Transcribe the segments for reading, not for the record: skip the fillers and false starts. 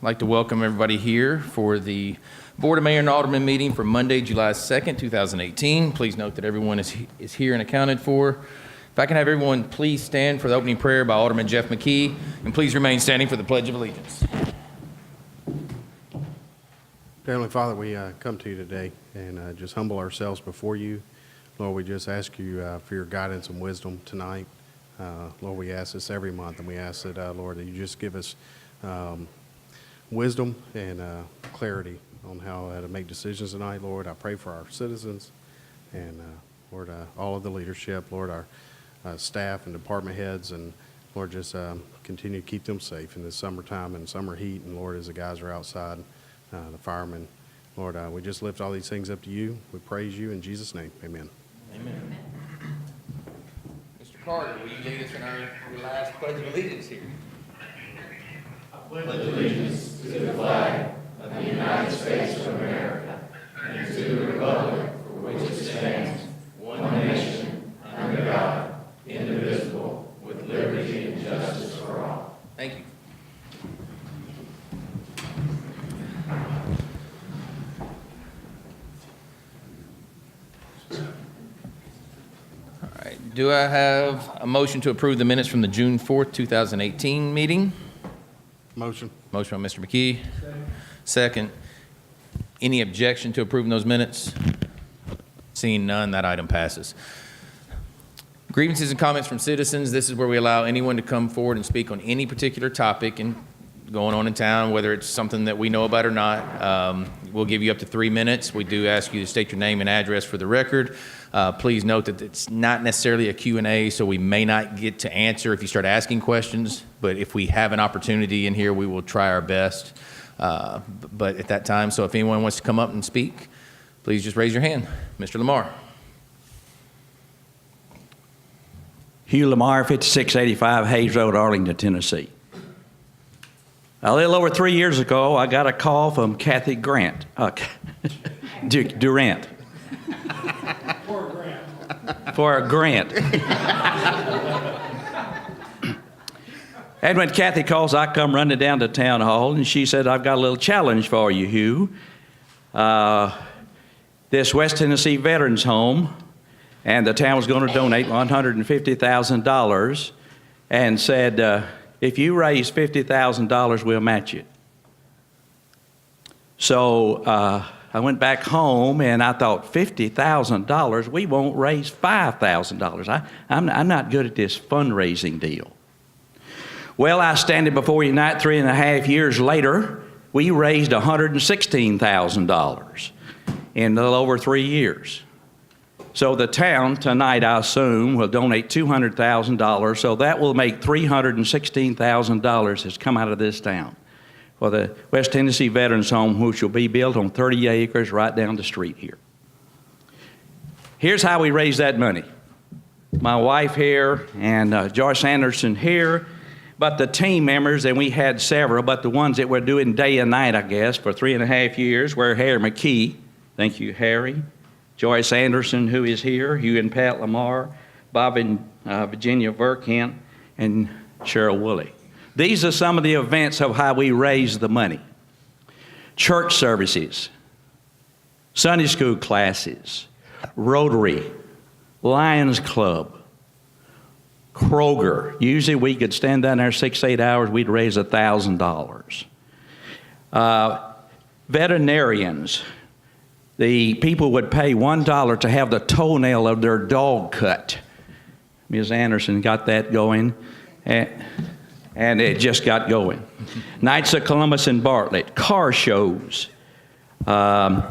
like to welcome everybody here for the Board of Mayor and Alderman meeting for Monday, July 2nd, 2018. Please note that everyone is here and accounted for. If I can have everyone please stand for the opening prayer by Alderman Jeff McKee, and please remain standing for the Pledge of Allegiance. Heavenly Father, we come to you today and just humble ourselves before you. Lord, we just ask you for your guidance and wisdom tonight. Lord, we ask this every month, and we ask that, Lord, that you just give us wisdom and clarity on how to make decisions tonight. Lord, I pray for our citizens and, Lord, all of the leadership, Lord, our staff and department heads, and Lord, just continue to keep them safe in this summertime and summer heat. And Lord, as the guys are outside, the firemen, Lord, we just lift all these things up to you. We praise you in Jesus' name. Amen. Amen. Mr. Carter, will you lead us in our last Pledge of Allegiance here? I pledge allegiance to the flag of the United States of America and to the republic for which it stands, one nation, under God, indivisible, with liberty and justice for all. Thank you. All right. Do I have a motion to approve the minutes from the June 4th, 2018 meeting? Motion. Motion by Mr. McKee. Second. Any objection to approving those minutes? Seeing none, that item passes. Grievances and comments from citizens. This is where we allow anyone to come forward and speak on any particular topic and going on in town, whether it's something that we know about or not. We'll give you up to 3 minutes. We do ask you to state your name and address for the record. Please note that it's not necessarily a Q&A, so we may not get to answer if you start asking questions, but if we have an opportunity in here, we will try our best. But at that time, so if anyone wants to come up and speak, please just raise your hand. Mr. Lamar. Hugh Lamar, 5685 Hayes Road, Arlington, Tennessee. A little over 3 years ago, I got a call from Kathy Durant. For a grant. And when Kathy calls, I come running down to town hall, and she said, I've got a little challenge for you, Hugh. This West Tennessee Veterans Home, and the town was going to donate $150,000, and said, if you raise $50,000, we'll match it. So I went back home, and I thought, $50,000, we won't raise $5,000. I'm not good at this fundraising deal. Well, I stand before you tonight 3.5 years later. We raised $116,000 in a little over 3 years. So the town tonight, I assume, will donate $200,000, so that will make $316,000 has come out of this town for the West Tennessee Veterans Home, which will be built on 30 acres right down the street here. Here's how we raise that money. My wife here and Joyce Anderson here, but the team members, and we had several, but the ones that were doing day and night, I guess, for 3.5 years were Harry McKee. Thank you, Harry. Joyce Anderson, who is here, Hugh and Pat Lamar, Bob and Virginia Verkent, and Cheryl Woolley. These are some of the events of how we raise the money. Church services, Sunday school classes, Rotary, Lions Club, Kroger. Usually we could stand down there 6-8 hours, we'd raise $1,000. Veterinarians. The people would pay $1 to have the toenail of their dog cut. Ms. Anderson got that going, and it just got going. Knights of Columbus and Bartlett, car shows, the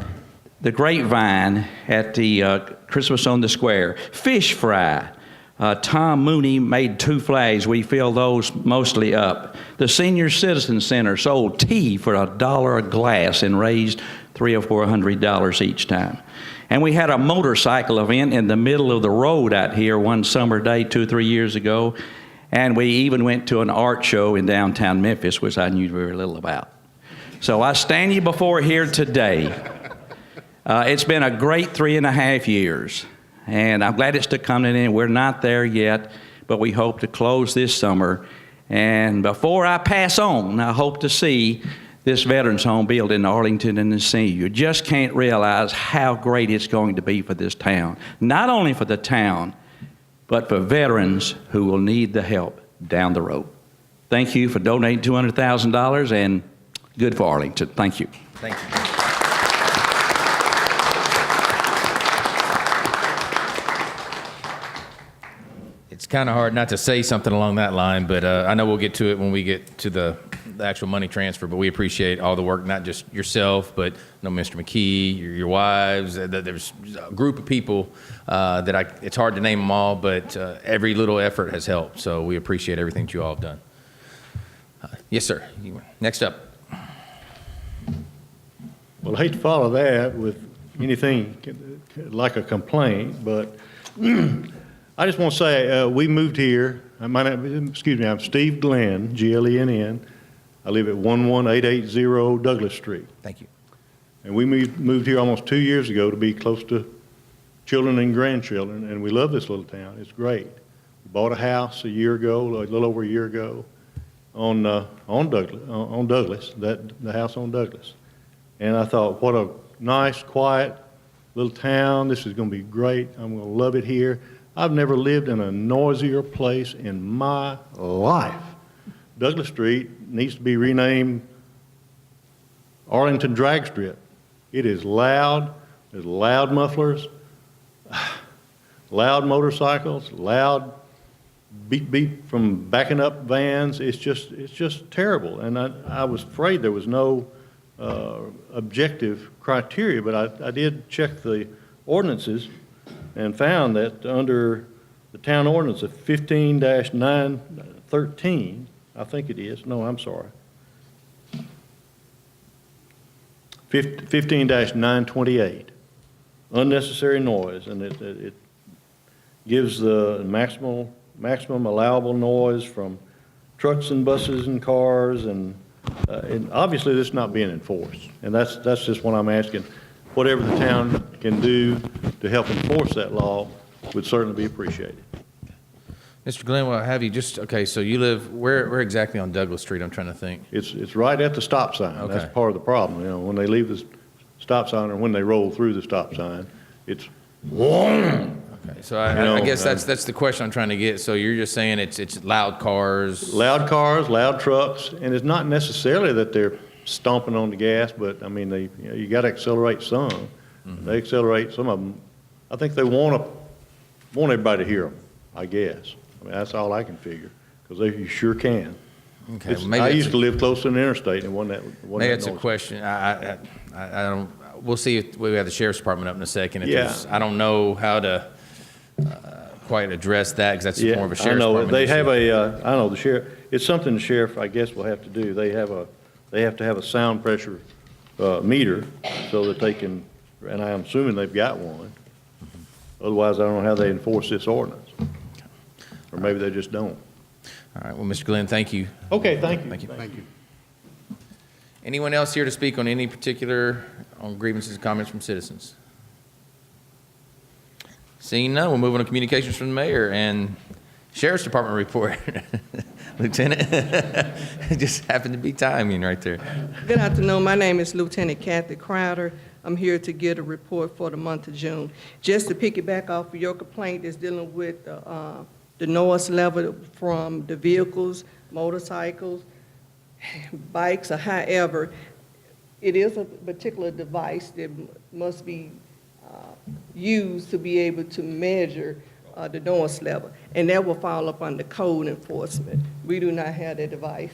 Grapevine at the Christmas on the Square, fish fry. Tom Mooney made 2 flags. We fill those mostly up. The Senior Citizen Center sold tea for $1 a glass and raised $300 or $400 each time. And we had a motorcycle event in the middle of the road out here one summer day 2 or 3 years ago. And we even went to an art show in downtown Memphis, which I knew very little about. So I stand you before here today. It's been a great 3.5 years. And I'm glad it's to come in. We're not there yet, but we hope to close this summer. And before I pass on, I hope to see this veterans home built in Arlington and Tennessee. You just can't realize how great it's going to be for this town. Not only for the town, but for veterans who will need the help down the road. Thank you for donating $200,000, and good for Arlington. Thank you. Thank you. It's kind of hard not to say something along that line, but I know we'll get to it when we get to the actual money transfer, but we appreciate all the work, not just yourself, but Mr. McKee, your wives. There's a group of people that it's hard to name them all, but every little effort has helped, so we appreciate everything that you all have done. Yes, sir. Next up. Well, I hate to follow that with anything like a complaint, but I just want to say we moved here. I'm Steve Glenn, Glenn. I live at 11880 Douglas Street. Thank you. And we moved here almost 2 years ago to be close to children and grandchildren, and we love this little town. It's great. We bought a house a year ago, a little over a year ago, on Douglas, the house on Douglas. And I thought, what a nice, quiet little town. This is going to be great. I'm going to love it here. I've never lived in a noisier place in my life. Douglas Street needs to be renamed Arlington Drag Strip. It is loud. There's loud mufflers, loud motorcycles, loud beep beep from backing up vans. It's just terrible. And I was afraid there was no objective criteria, but I did check the ordinances and found that under the town ordinance of 15-913, I think it is, no, I'm sorry, 15-928, unnecessary noise, and it gives the maximum allowable noise from trucks and buses and cars, and obviously this is not being enforced, and that's just what I'm asking. Whatever the town can do to help enforce that law would certainly be appreciated. Mr. Glenn, well, have you so you live, where exactly on Douglas Street? I'm trying to think. It's right at the stop sign. Okay. That's part of the problem. You know, when they leave the stop sign or when they roll through the stop sign, it's Okay, so I guess that's the question I'm trying to get. So you're just saying it's loud cars. loud cars, loud trucks, and it's not necessarily that they're stomping on the gas, but I mean, you got to accelerate some. Mm-hmm. They accelerate some of them. I think they want everybody to hear them, I guess. I mean, that's all I can figure, because you sure can. Okay, well, I used to live close to an interstate, and maybe that's a question. I don't. We'll see if we have the sheriff's department up in a second. I don't know how to quite address that, because that's more of a sheriff's department. They have I know the sheriff. It's something the sheriff, I guess, will have to do. They have to have a sound pressure meter so that they can, and I'm assuming they've got one. Otherwise, I don't know how they enforce this ordinance. Or maybe they just don't. All right. Well, Mr. Glenn, thank you. Okay, thank you. Thank you. Thank you. Anyone else here to speak on any particular grievances and comments from citizens? Seeing none, we'll move on to communications from the mayor and sheriff's department report. Lieutenant, it just happened to be timing right there. Good afternoon. My name is Lieutenant Kathy Crowder. I'm here to get a report for the month of June. Just to piggyback off of your complaint that's dealing with the noise level from the vehicles, motorcycles, bikes, or however, it is a particular device that must be used to be able to measure the noise level, and that will fall up under code enforcement. We do not have that device.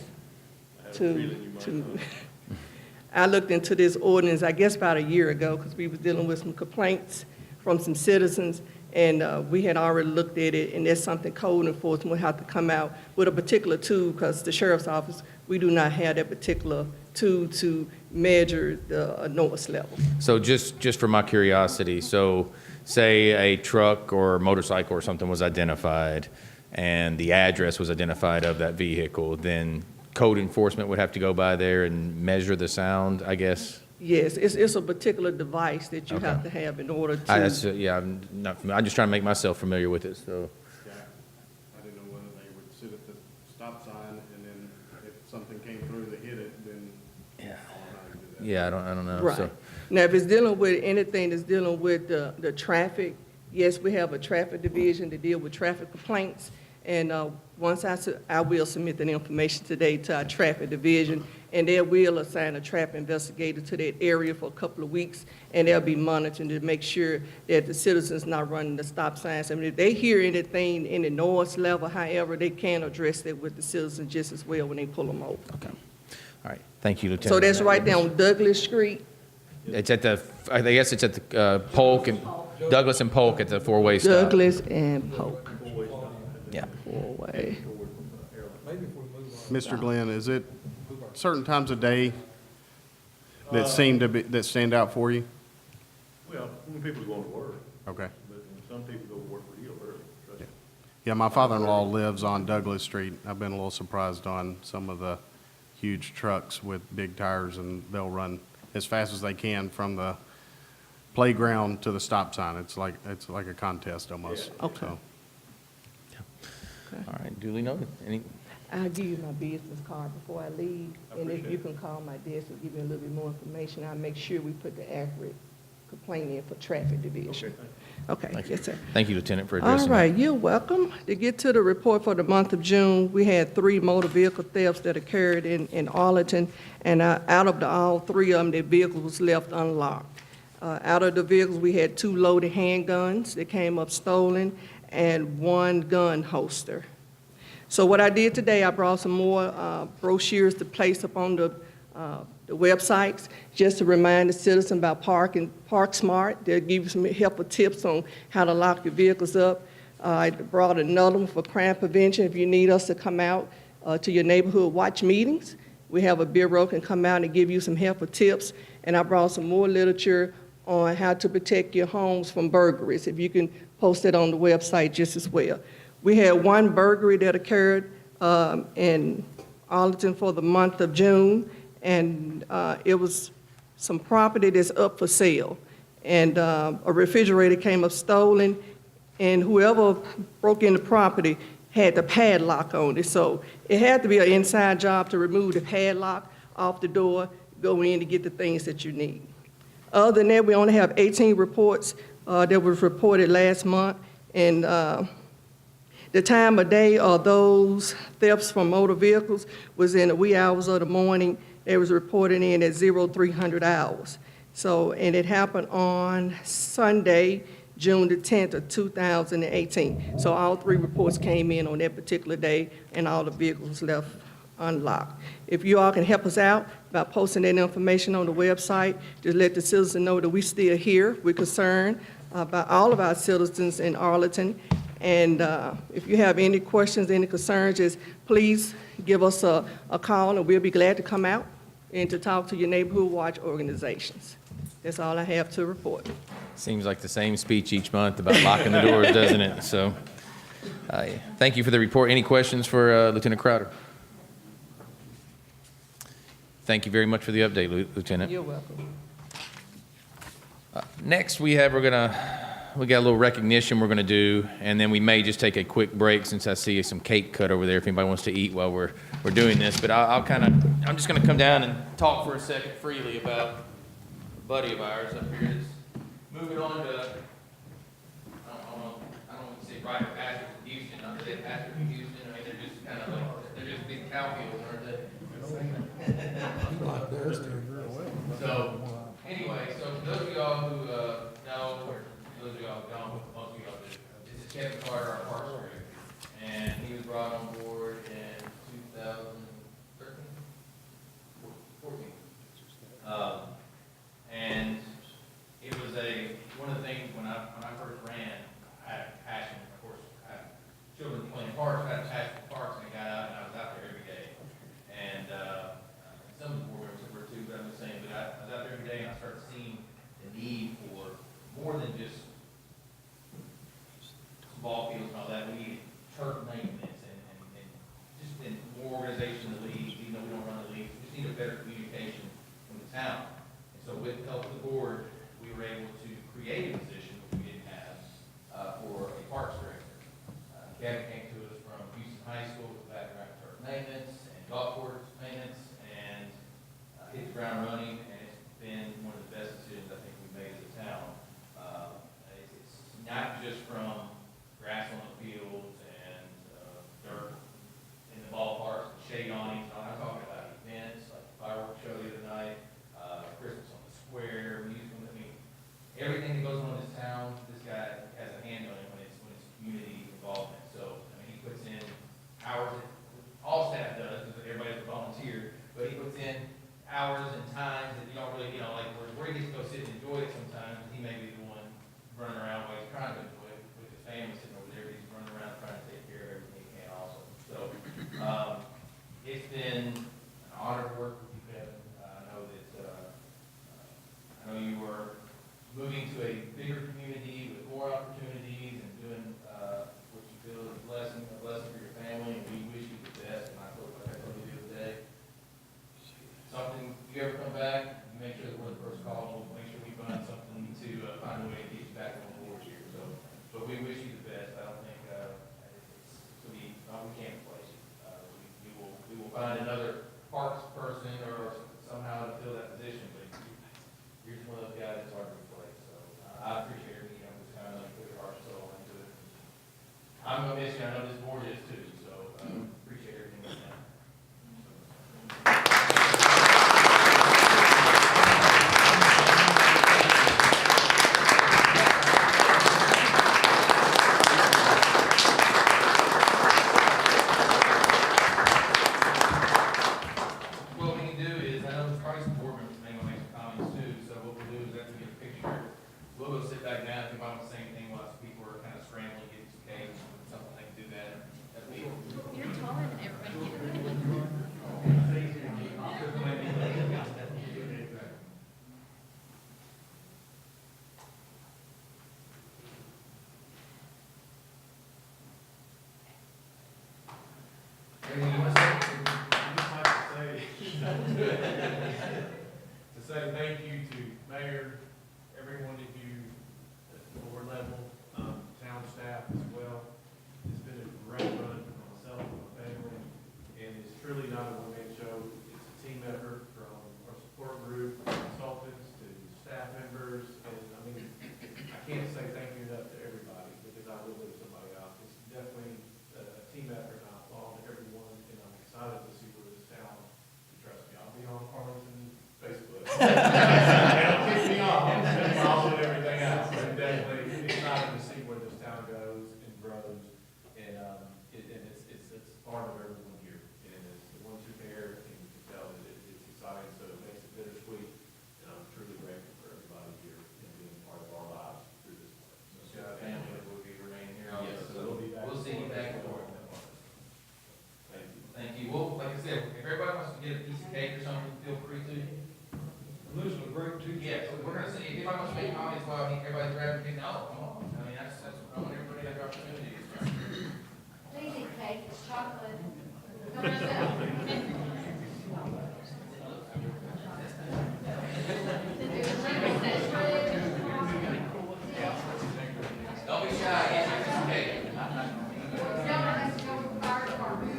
I looked into this ordinance, I guess about a year ago, because we was dealing with some complaints from some citizens, and we had already looked at it, and that's something code enforcement will have to come out with a particular tool, because the sheriff's office, we do not have that particular tool to measure the noise level. So just for my curiosity, so say a truck or motorcycle or something was identified and the address was identified of that vehicle, then code enforcement would have to go by there and measure the sound, I guess? Yes, it's a particular device that you have to have in order to. Yeah, I'm not familiar. I'm just trying to make myself familiar with it, so. Yeah, I didn't know whether they would sit at the stop sign, and then if something came through that hit it, then. Yeah. Yeah, I don't know. Right. So, Now, if it's dealing with anything that's dealing with the traffic, yes, we have a traffic division to deal with traffic complaints. And once I will submit that information today to our traffic division, and they will assign a traffic investigator to that area for a couple of weeks, and they'll be monitoring to make sure that the citizens not running the stop signs. I mean, if they hear anything in the noise level, however, they can address that with the citizens just as well when they pull them over. okay. All right. Thank you, Lieutenant. So that's right there on Douglas Street. It's at the, I guess it's at the Polk and Douglas and Polk at the four-way stop. Douglas and Polk. Yeah. Four-way. Mr. Glenn, is it certain times of day that seem to be, that stand out for you? Well, when people go to work, Okay. but some people go to work real early. Trust me. Yeah, my father-in-law lives on Douglas Street. I've been a little surprised on some of the huge trucks with big tires, and they'll run as fast as they can from the playground to the stop sign. It's like a contest almost. Okay. So, All right, duly noted. Any, I'll give you my business card before I leave, and if you can call my desk and give me a little bit more information, I'll make sure we put the accurate complaint in for traffic division. Okay, yes, sir. thank you, Lieutenant, for All addressing that. right, you're welcome. To get to the report for the month of June, we had 3 motor vehicle thefts that occurred in Arlington, and out of all 3 of them, the vehicle was left unlocked. Out of the vehicles, we had 2 loaded handguns that came up stolen, and 1 gun holster. So what I did today, I brought some more brochures to place up on the websites, just to remind the citizen about Park Smart. They'll give you some helpful tips on how to lock your vehicles up. I brought another one for crime prevention. If you need us to come out to your neighborhood watch meetings, we have a bureau can come out and give you some helpful tips. And I brought some more literature on how to protect your homes from burglaries. If you can post it on the website just as well. We had 1 burglary that occurred in Arlington for the month of June, and it was some property that's up for sale. And a refrigerator came up stolen, and whoever broke in the property had the padlock on it. So it had to be an inside job to remove the padlock off the door, go in to get the things that you need. Other than that, we only have 18 reports that was reported last month, and the time of day of those thefts from motor vehicles was in the wee hours of the morning. They was reported in at 0300 hours. So, and it happened on Sunday, June the 10th of 2018. So all 3 reports came in on that particular day, and all the vehicles left unlocked. If you all can help us out by posting that information on the website, just let the citizens know that we still here. We're concerned about all of our citizens in Arlington. And if you have any questions, any concerns, just please give us a call, and we'll be glad to come out and to talk to your neighborhood watch organizations. That's all I have to report. Seems like the same speech each month about locking the doors, doesn't it? So, thank you for the report. Any questions for Lieutenant Crowder? Thank you very much for the update, Lieutenant. You're welcome. Next, we got a little recognition we're going to do, and then we may just take a quick break since I see some cake cut over there if anybody wants to eat while we're doing this. But I'm just going to come down and talk for a second freely about a buddy of ours up here that's moving on to, I don't want to say private pastors in Houston, not that they're pastors in Houston. I mean, they're just kind of like, they're just big cow fields, aren't they? So, anyway, so for those of y'all who know, or those of y'all who don't, most of y'all do, this is Kevin Carter, our parks director, and he was brought on board in 2013, 14. And it was one of the things when I first ran, I had a passion, of course, I had children playing parks, I had a passion for parks, and I got out and I was out there every day. And some of the board members were too, but I'm just saying, but I was out there every day and I started seeing the need for more than just ball fields and all that. We needed turf maintenance and just more organization in the leagues, even though we don't run the leagues. We just need a better communication from the town. And so with the help of the board, we were able to create a position which we didn't have for a parks director. Kevin came to us from Houston High School with background in turf maintenance and golf course maintenance, and hit the ground running, and it's hours and times that you don't really, like where he gets to go sit and enjoy it sometimes, he may be the one running around while he's trying to enjoy it with his family sitting over there, he's running around trying to take care of everything he can also. So, it's been an honor to work with you, Kevin. I know that, I know you were moving to a bigger community with more opportunities and doing, what you feel is a blessing for your family, and we wish you the best, and I hope, like I told you the other day, something, if you ever come back, you make sure that we're the first call, we'll make sure we find something to, find a way to get you back on the board here, so, but we wish you the best. I don't think, we can't replace you. We will find another parks person or somehow to fill that position, but you're just one of those guys that's hard to replace, so, I appreciate everything, just kind of put your heart and soul into it. I'm gonna miss you, I know this board is too, so, appreciate everything you've done. What we can do is, I know the price board members may want to make some comments too, so what we'll do is after we get a picture, we'll go sit back down, if I'm the same thing, while people are kind of scrambling, getting some cakes, something they can do that. That'd be- You're taller than everybody. Anything you want to say? I'd just like to say thank you to Mayor, every one of you at the board level, town staff as well. It's been a great run for myself and my family, and it's truly not a one-man show. It's a team effort from our support group, consultants, to staff members, and I mean, I can't say thank you enough to everybody, because I will leave somebody out. It's definitely a team effort, and I applaud everyone, and I'm excited to see where this town, trust me, I'll be on Arlington Facebook. They'll kick me off, I'm following everything else, but definitely excited to see where this town goes and grows, and, it's part of everyone here, and it's the ones who care, and you can tell that it's exciting, so it makes it bittersweet, and I'm truly grateful for everybody here and being part of our lives through this point. So, family will be remaining here. Yes, So we'll be back. we'll see you back for it. Thank you. Thank you. Well, like I said, if everybody wants to get a piece of cake or something, feel free to. Losing a great two. Yeah, so we're gonna see, if anybody wants to make comments while everybody's grabbing cake, no, come on. I mean, that's, I want everybody to have the opportunity. Lazy cake, it's chocolate. Come on, sit. Don't be shy, get your piece of cake. Y'all has to go with the fire department.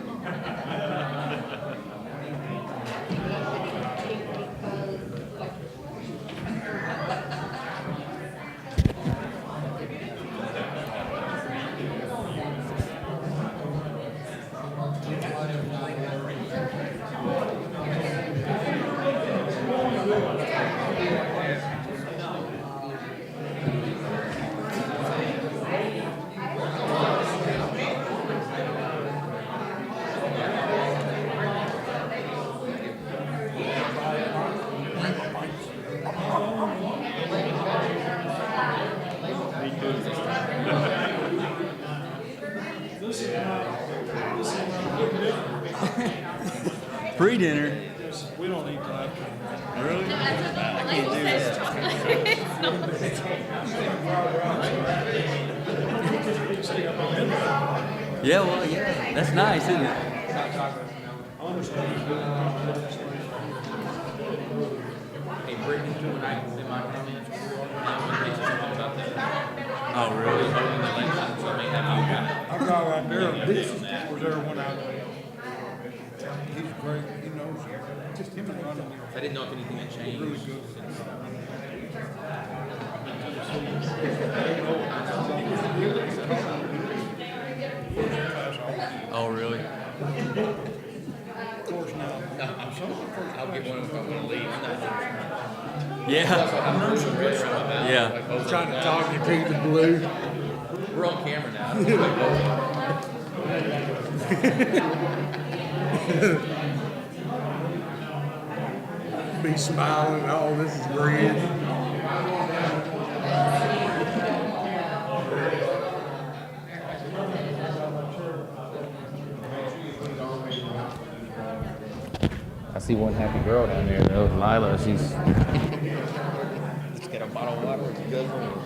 Pre-dinner. We don't eat till after. Really? I can't do that. Yeah, well, yeah. That's nice, isn't it? Hey, Brittany, when I did my comments, about that. Oh, really? So I may have you kind I got right there. This was there when I. He's great. He knows. Just him and Ronnie. of, I didn't know if anything had changed. Really good. Oh, really? Of course now. I'll get one if I want to leave. Yeah. Yeah. Trying to talk you through the blue. We're on camera now. be smiling, oh, this is great. I see one happy girl down there, though. Lila, she's. Let's get a bottle of water. It's a good one.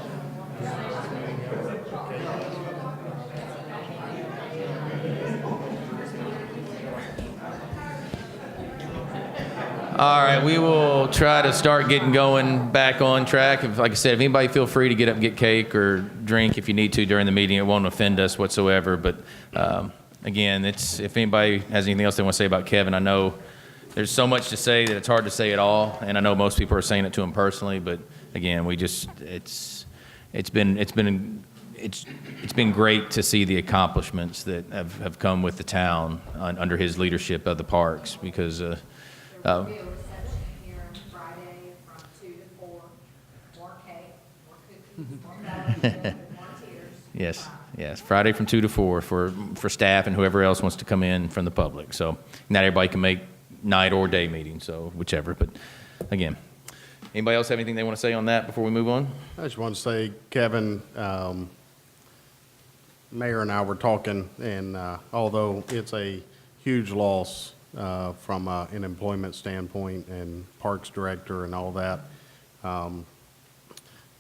All right, we will try to start getting going back on track. Like I said, if anybody feel free to get up and get cake or drink if you need to during the meeting. It won't offend us whatsoever. But again, if anybody has anything else they want to say about Kevin, I know there's so much to say that it's hard to say it all. And I know most people are saying it to him personally. But again, it's been great to see the accomplishments that have come with the town under his leadership of the parks because. There will be a reception here Friday from 2 to 4. More cake, more cookies, more fellowship, more tears. Yes. Friday from 2 to 4 for staff and whoever else wants to come in from the public. So not everybody can make night or day meetings, so whichever. But again, anybody else have anything they want to say on that before we move on? I just want to say, Kevin, Mayor and I were talking, and although it's a huge loss from an employment standpoint and Parks Director and all that,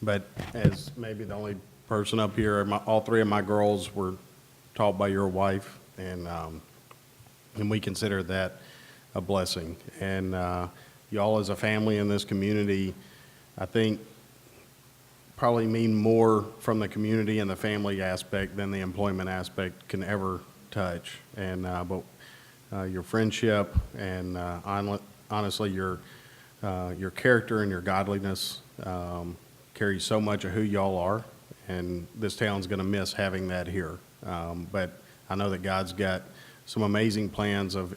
but as maybe the only person up here, all three of my girls were taught by your wife, and we consider that a blessing. And y'all as a family in this community, I think, probably mean more from the community and the family aspect than the employment aspect can ever touch. And but your friendship and honestly your character and your godliness carries so much of who y'all are, and this town's going to miss having that here. But I know that God's got some amazing plans of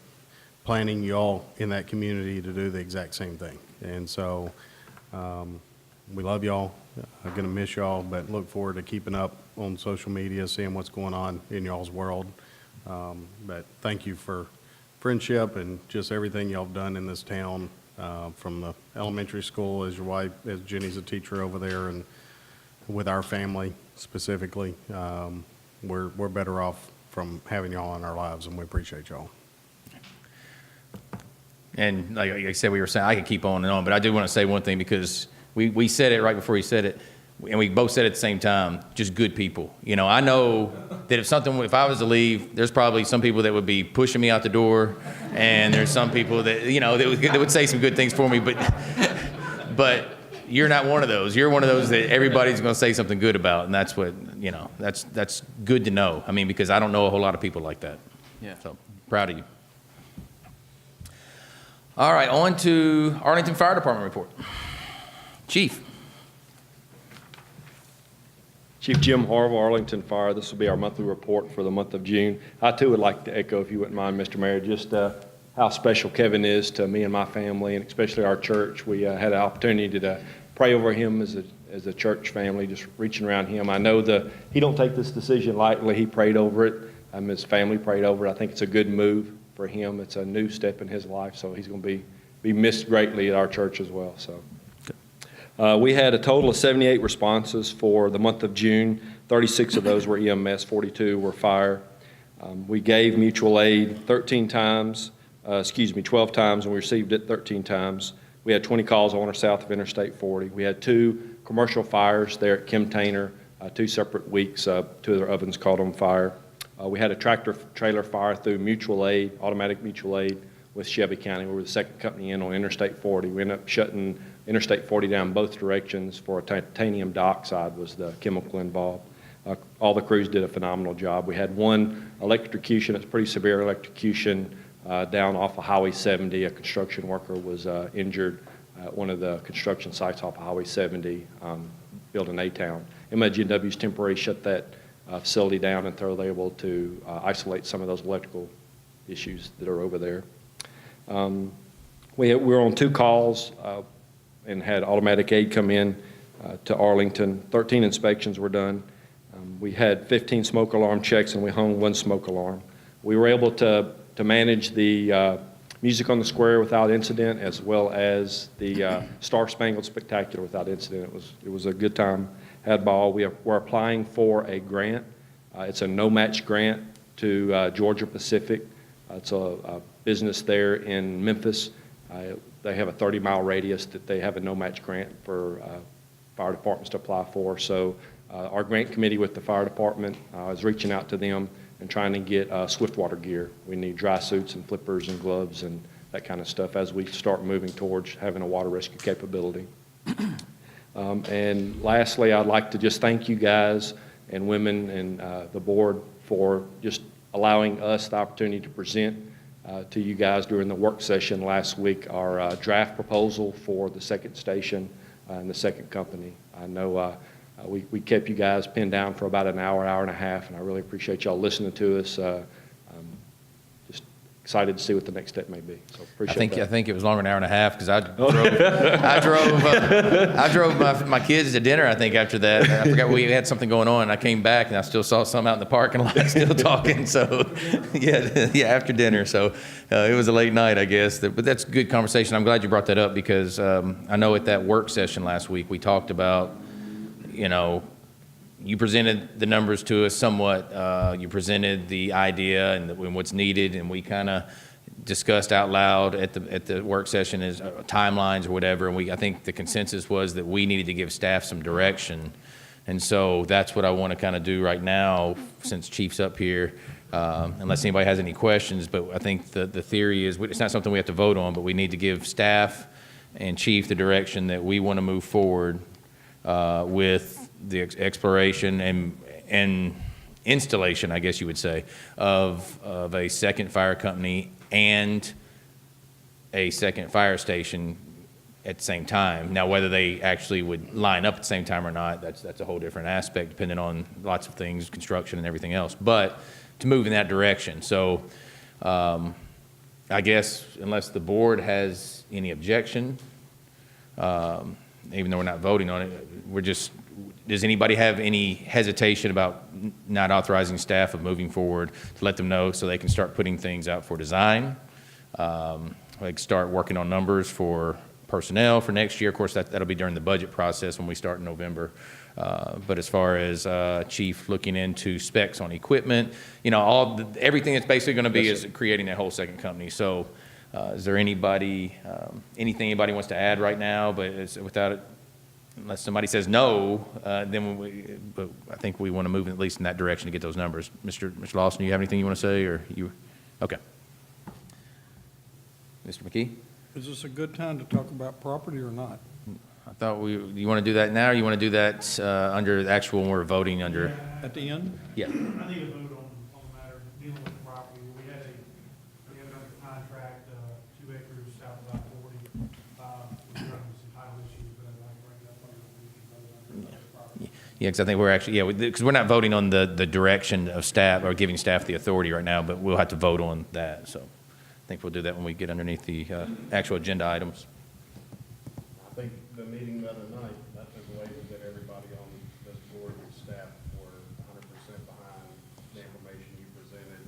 planning y'all in that community to do the exact same thing. And so we love y'all. I'm going to miss y'all, but look forward to keeping up on social media, seeing what's going on in y'all's world. But thank you for friendship and just everything y'all have done in this town, from the elementary school, as your wife, as Jenny's a teacher over there, and with our family specifically. We're better off from having y'all in our lives, and we appreciate y'all. And like I said, we were saying, I could keep on and on, but I do want to say one thing because we said it right before he said it, and we both said it at the same time, just good people. You know, I know that if I was to leave, there's probably some people that would be pushing me out the door, and there's some people that, you know, that would say some good things for me, but you're not one of those. You're one of those that everybody's going to say something good about, and that's what, you know, that's good to know. I mean, because I don't know a whole lot of people like that. Yeah. So, proud of you. All right, on to Arlington Fire Department report. Chief. Chief Jim Harville, Arlington Fire. This will be our monthly report for the month of June. I too would like to echo, if you wouldn't mind, Mr. Mayor, just how special Kevin is to me and my family, and especially our church. We had an opportunity to pray over him as a church family, just reaching around him. I know he don't take this decision lightly. He prayed over it. His family prayed over it. I think it's a good move for him. It's a new step in his life, so he's going to be missed greatly at our church as well. So. We had a total of 78 responses for the month of June. 36 of those were EMS, 42 were fire. We gave mutual aid 12 times, and we received it 13 times. We had 20 calls on or south of Interstate 40. We had 2 commercial fires there at Kim Tainer, 2 separate weeks. 2 of their ovens caught on fire. We had a tractor trailer fire through mutual aid, automatic mutual aid with Shelby County. We were the second company in on Interstate 40. We ended up shutting Interstate 40 down both directions for titanium dioxide was the chemical involved. All the crews did a phenomenal job. We had 1 electrocution. It's pretty severe electrocution down off of Highway 70. A construction worker was injured at one of the construction sites off of Highway 70, building A-Town. MIGNW's temporarily shut that facility down until they're able to isolate some of those electrical issues that are over there. We were on 2 calls and had automatic aid come in to Arlington. 13 inspections were done. We had 15 smoke alarm checks, and we hung 1 smoke alarm. We were able to manage the Music on the Square without incident, as well as the Star Spangled Spectacular without incident. It was a good time, had ball. We're applying for a grant. It's a no-match grant to Georgia Pacific. It's a business there in Memphis. They have a 30-mile radius that they have a no-match grant for fire departments to apply for. So our grant committee with the fire department is reaching out to them and trying to get Swiftwater gear. We need dry suits and flippers and gloves and that kind of stuff as we start moving towards having a water rescue capability. And lastly, I'd like to just thank you guys and women and the board for just allowing us the opportunity to present to you guys during the work session last week our draft proposal for the second station and the second company. I know we kept you guys pinned down for about an hour and a half, and I really appreciate y'all listening to us. I'm just excited to see what the next step may be. So appreciate that. I think it was longer than an hour and a half because I drove my kids to dinner. I think after that, I forgot we had something going on. And I came back and I still saw some out in the parking lot still talking. So yeah, after dinner. So it was a late night, I guess. But that's a good conversation. I'm glad you brought that up because I know at that work session last week we talked about, you presented the numbers to us somewhat. You presented the idea and what's needed, and we kind of discussed out loud at the work session as timelines or whatever. And I think the consensus was that we needed to give staff some direction, and so that's what I want to kind of do right now since Chief's up here. Unless anybody has any questions, but I think the theory is it's not something we have to vote on, but we need to give staff and Chief the direction that we want to move forward with the exploration and installation, I guess you would say, of a second fire company and a second fire station at the same time. Now, whether they actually would line up at the same time or not, that's a whole different aspect, depending on lots of things, construction and everything else. But to move in that direction. So I guess unless the board has any objection, even though we're not voting on it, does anybody have any hesitation about not authorizing staff of moving forward to let them know so they can start putting things out for design? Like start working on numbers for personnel for next year. Of course, that'll be during the budget process when we start in November. But as far as Chief looking into specs on equipment, everything that's basically going to be is creating that whole second company. So is there anything anybody wants to add right now? But unless somebody says no, but I think we want to move at least in that direction to get those numbers. Mr. Lawson, do you have anything you want to say, or you? Okay. Mr. McKee? Is this a good time to talk about property or not? I thought you want to do that now, or you want to do that under the actual when we're voting under? At the end? Yeah. I need a vote on the matter dealing with the property. We have under contract 2 acres south of I-40. We're running some title issues, but I'd like to bring it up under the property. Yeah, because I think we're actually, because we're not voting on the direction of staff or giving staff the authority right now, but we'll have to vote on that. So I think we'll do that when we get underneath the actual agenda items. I think the meeting the other night, that took away that everybody on this board and staff were 100% behind the information you presented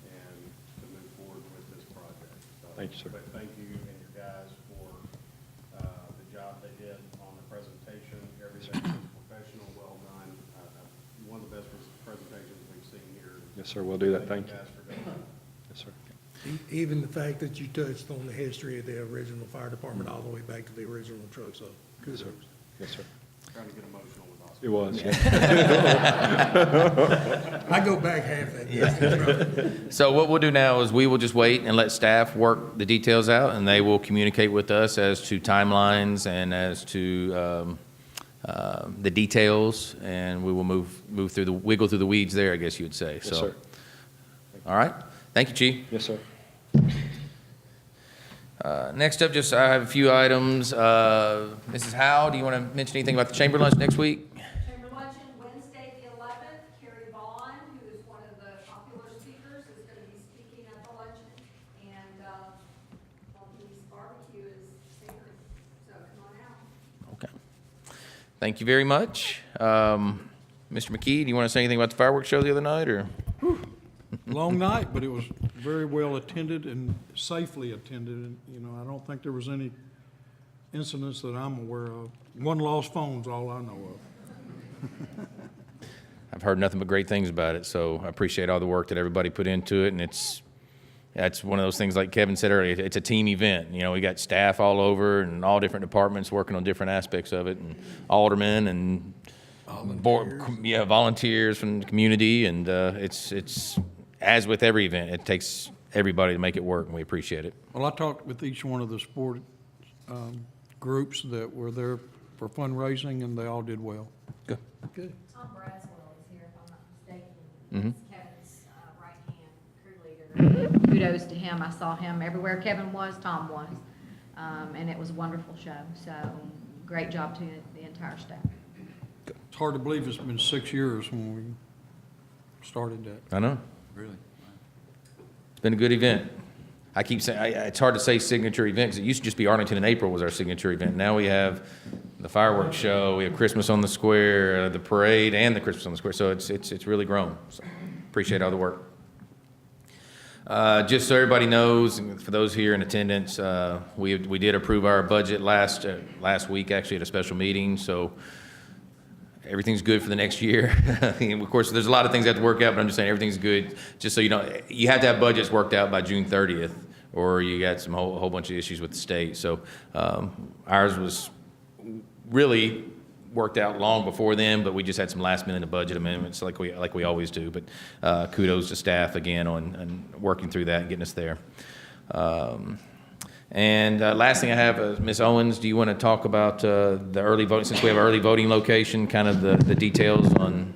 and to move forward with this project. So, Thank you, sir. But thank you and your guys for the job they did on the presentation. Everything was professional, well done. One of the best presentations we've seen here. Yes, sir. We'll do that. Thank you. Guys for doing that. Yes, sir. Even the fact that you touched on the history of the original fire department all the way back to the original truck, so Yes, sir. kudos. Yes, sir. Trying to get emotional with Oscar. It was. I go back half that distance. So what we'll do now is we will just wait and let staff work the details out, and they will communicate with us as to timelines and as to the details, and we will wiggle through the weeds there, I guess you would say. Yes, So, sir. all right. Thank you, Chief. Yes, sir. Next up, I have a few items. Mrs. Howe, do you want to mention anything about the chamber lunch next week? Chamber luncheon, Wednesday, the 11th. Carrie Vaughn, who is one of the popular speakers, is going to be speaking at the luncheon. And Louise Barbecue is singing, so come on out. Okay. Thank you very much. Mr. McKee, do you want to say anything about the fireworks show the other night, or? Long night, but it was very well attended and safely attended. And, you know, I don't think there was any incidents that I'm aware of. One lost phone's all I know of. I've heard nothing but great things about it, so I appreciate all the work that everybody put into it, and that's one of those things, like Kevin said earlier, it's a team event. You know, we got staff all over and all different departments working on different aspects of it, and aldermen and volunteers from the community, and it's as with every event, it takes everybody to make it work, and we appreciate it. Well, I talked with each one of the sport groups that were there for fundraising, and they all did well. Good. Good. Tom Braswell is here, if I'm not mistaken. Mhm. He's Kevin's right-hand crew leader. Kudos to him. I saw him everywhere Kevin was, Tom was. And it was a wonderful show. So great job to the entire staff. It's hard to believe it's been 6 years when we started that. I know. Really? It's been a good event. I keep saying, it's hard to say signature event, because it used to just be Arlington in April was our signature event. Now we have the fireworks show, we have Christmas on the Square, the parade, and the Christmas on the Square. So it's really grown. So appreciate all the work. Just so everybody knows, and for those here in attendance, we did approve our budget last week, actually, at a special meeting. So everything's good for the next year. Of course, there's a lot of things that have to work out, but I'm just saying everything's good. Just so you know, you have to have budgets worked out by June 30th, or you got some whole bunch of issues with the state. So ours was really worked out long before then, but we just had some last-minute budget amendments like we always do. But kudos to staff again on working through that and getting us there. And last thing I have, Ms. Owens, do you want to talk about the early voting, since we have early voting location, kind of the details on?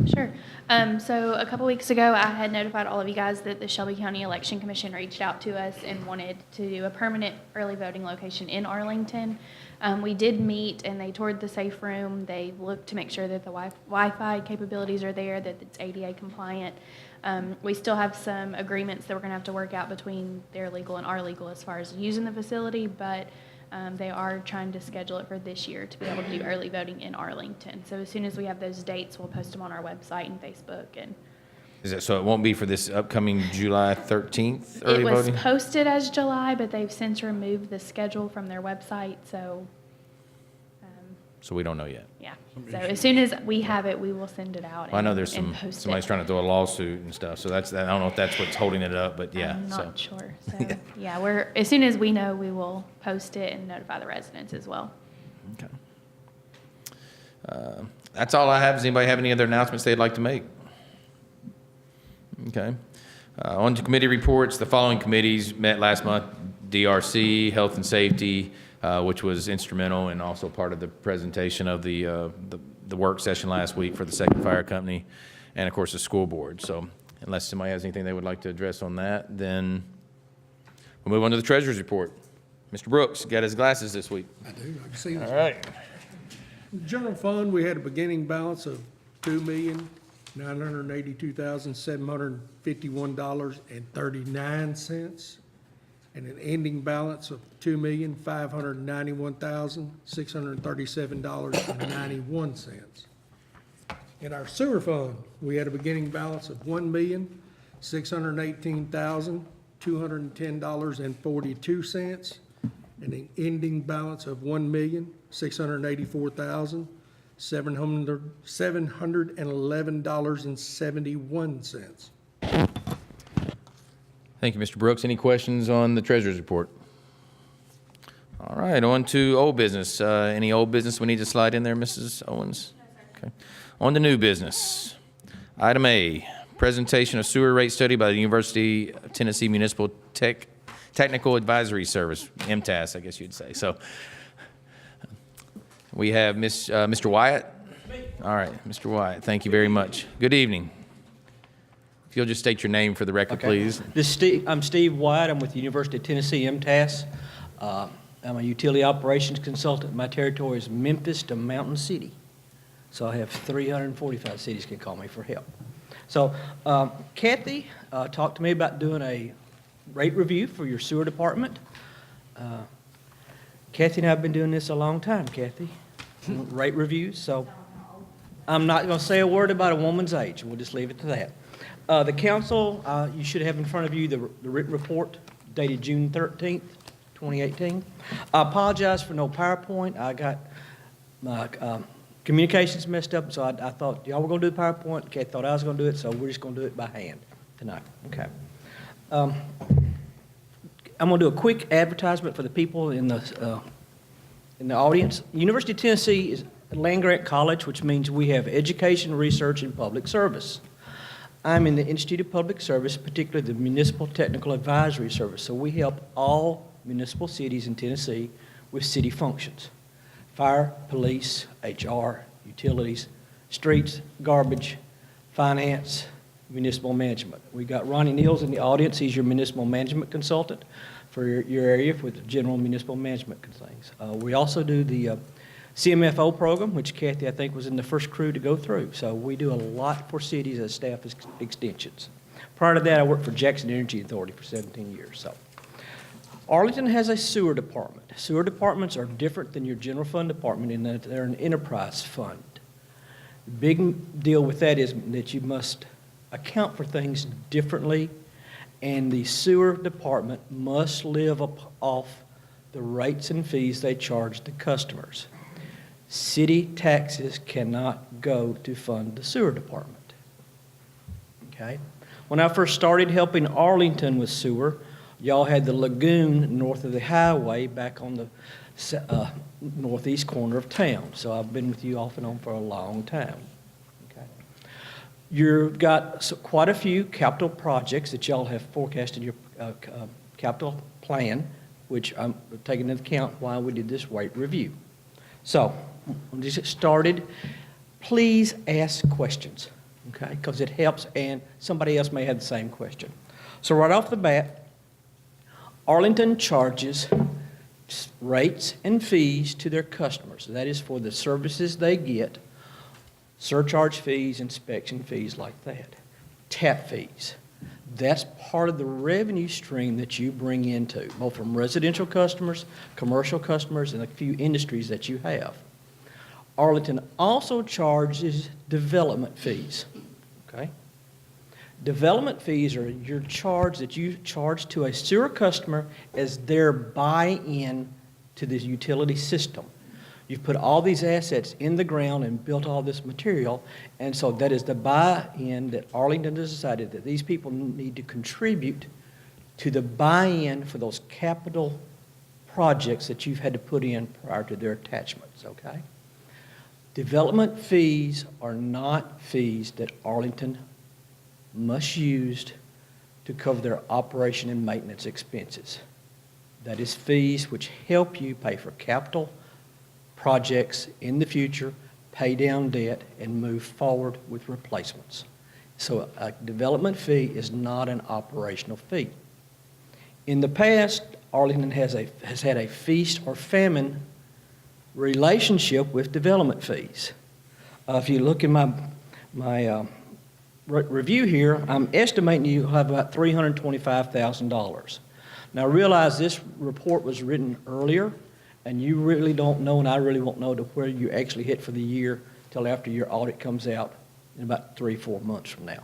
Sure. So a couple weeks ago, I had notified all of you guys that the Shelby County Election Commission reached out to us and wanted to do a permanent early voting location in Arlington. We did meet, and they toured the safe room. They looked to make sure that the Wi-Fi capabilities are there, that it's ADA compliant. We still have some agreements that we're going to have to work out between their legal and our legal as far as using the facility, but they are trying to schedule it for this year to be able to do early voting in Arlington. So as soon as we have those dates, we'll post them on our website and Facebook. And So it won't be for this upcoming July 13th early voting? it was posted as July, but they've since removed the schedule from their website. So we don't know yet. Yeah. So as soon as we have it, we will send it out. Well, I know there's and post somebody's it. trying to throw a lawsuit and stuff. So I don't know if that's what's holding it up, but yeah. I'm not so. sure. So yeah, as soon as we know, we will post it and notify the residents as well. Okay. That's all I have. Does anybody have any other announcements they'd like to make? Okay. On to committee reports. The following committees met last month: DRC, Health and Safety, which was instrumental and also part of the presentation of the work session last week for the Second Fire Company, and of course the school board. So unless somebody has anything they would like to address on that, then we'll move on to the treasurer's report. Mr. Brooks got his glasses this week. I do, I can see this. All right. General fund, we had a beginning balance of $2,982,751.39, and an ending balance of $2,591,637.91. In our sewer fund, we had a beginning balance of $1,618,210.42, and an ending balance of $1,684,711.71. Thank you, Mr. Brooks. Any questions on the treasurer's report? All right, on to old business. Any old business we need to slide in there, Mrs. Owens? Okay. On to new business. Item A, presentation of sewer rate study by the University of Tennessee Municipal Technical Advisory Service, MTAS, I guess you'd say. So we have Mr. Wyatt. All right, Mr. Wyatt, thank you very much. Good evening. If you'll just state your name for the record, please. I'm Steve White. I'm with the University of Tennessee MTAS. I'm a utility operations consultant. My territory is Memphis to Mountain City. So I have 345 cities can call me for help. So Kathy talked to me about doing a rate review for your sewer department. Kathy and I have been doing this a long time, Kathy. Rate reviews. So I'm not going to say a word about a woman's age. We'll just leave it to that. The council, you should have in front of you the written report dated June 13th, 2018. I apologize for no PowerPoint. I got my communications messed up, so I thought y'all were going to do the PowerPoint. Kathy thought I was going to do it, so we're just going to do it by hand tonight. Okay. I'm going to do a quick advertisement for the people in the audience. University of Tennessee is a land-grant college, which means we have education, research, and public service. I'm in the Institute of Public Service, particularly the Municipal Technical Advisory Service. So we help all municipal cities in Tennessee with city functions: fire, police, HR, utilities, streets, garbage, finance, municipal management. We got Ronnie Neals in the audience. He's your municipal management consultant for your area with general municipal management things. We also do the CMFO program, which Kathy, I think, was in the first crew to go through. So we do a lot for cities as staff extensions. Prior to that, I worked for Jackson Energy Authority for 17 years. So Arlington has a sewer department. Sewer departments are different than your general fund department in that they're an enterprise fund. The big deal with that is that you must account for things differently, and the sewer department must live off the rates and fees they charge the customers. City taxes cannot go to fund the sewer department. Okay? When I first started helping Arlington with sewer, y'all had the lagoon north of the highway back on the northeast corner of town. So I've been with you off and on for a long time. Okay? You've got quite a few capital projects that y'all have forecasted your capital plan, which I'm taking into account why we did this rate review. So, when this gets started, please ask questions, okay? Because it helps, and somebody else may have the same question. So right off the bat, Arlington charges rates and fees to their customers. That is for the services they get, surcharge fees, inspection fees like that, tap fees. That's part of the revenue stream that you bring into, both from residential customers, commercial customers, and a few industries that you have. Arlington also charges development fees, okay? Development fees are your charge that you charge to a sewer customer as their buy-in to this utility system. You've put all these assets in the ground and built all this material, and so that is the buy-in that Arlington has decided that these people need to contribute to the buy-in for those capital projects that you've had to put in prior to their attachments, okay? Development fees are not fees that Arlington must use to cover their operation and maintenance expenses. That is fees which help you pay for capital projects in the future, pay down debt, and move forward with replacements. So a development fee is not an operational fee. In the past, Arlington has had a feast or famine relationship with development fees. If you look in my review here, I'm estimating you have about $325,000. Now realize this report was written earlier, and you really don't know, and I really won't know to where you actually hit for the year till after your audit comes out in about 3-4 months from now.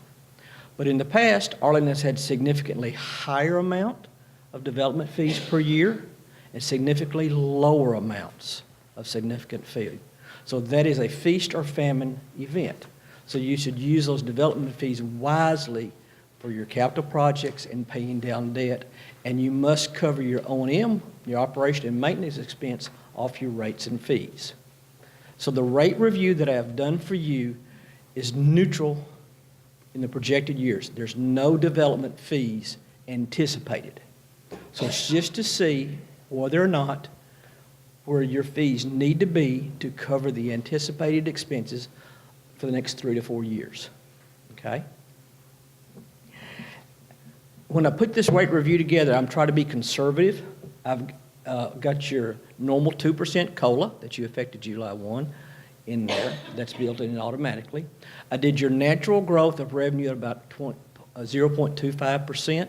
But in the past, Arlington has had significantly higher amount of development fees per year and significantly lower amounts of significant fee. So that is a feast or famine event. So you should use those development fees wisely for your capital projects and paying down debt. And you must cover your O&M, your operation and maintenance expense, off your rates and fees. So the rate review that I have done for you is neutral in the projected years. There's no development fees anticipated. So it's just to see whether or not where your fees need to be to cover the anticipated expenses for the next 3 to 4 years, okay? When I put this rate review together, I'm trying to be conservative. I've got your normal 2% COLA that you effected July 1 in there. That's built in automatically. I did your natural growth of revenue at about 0.25%.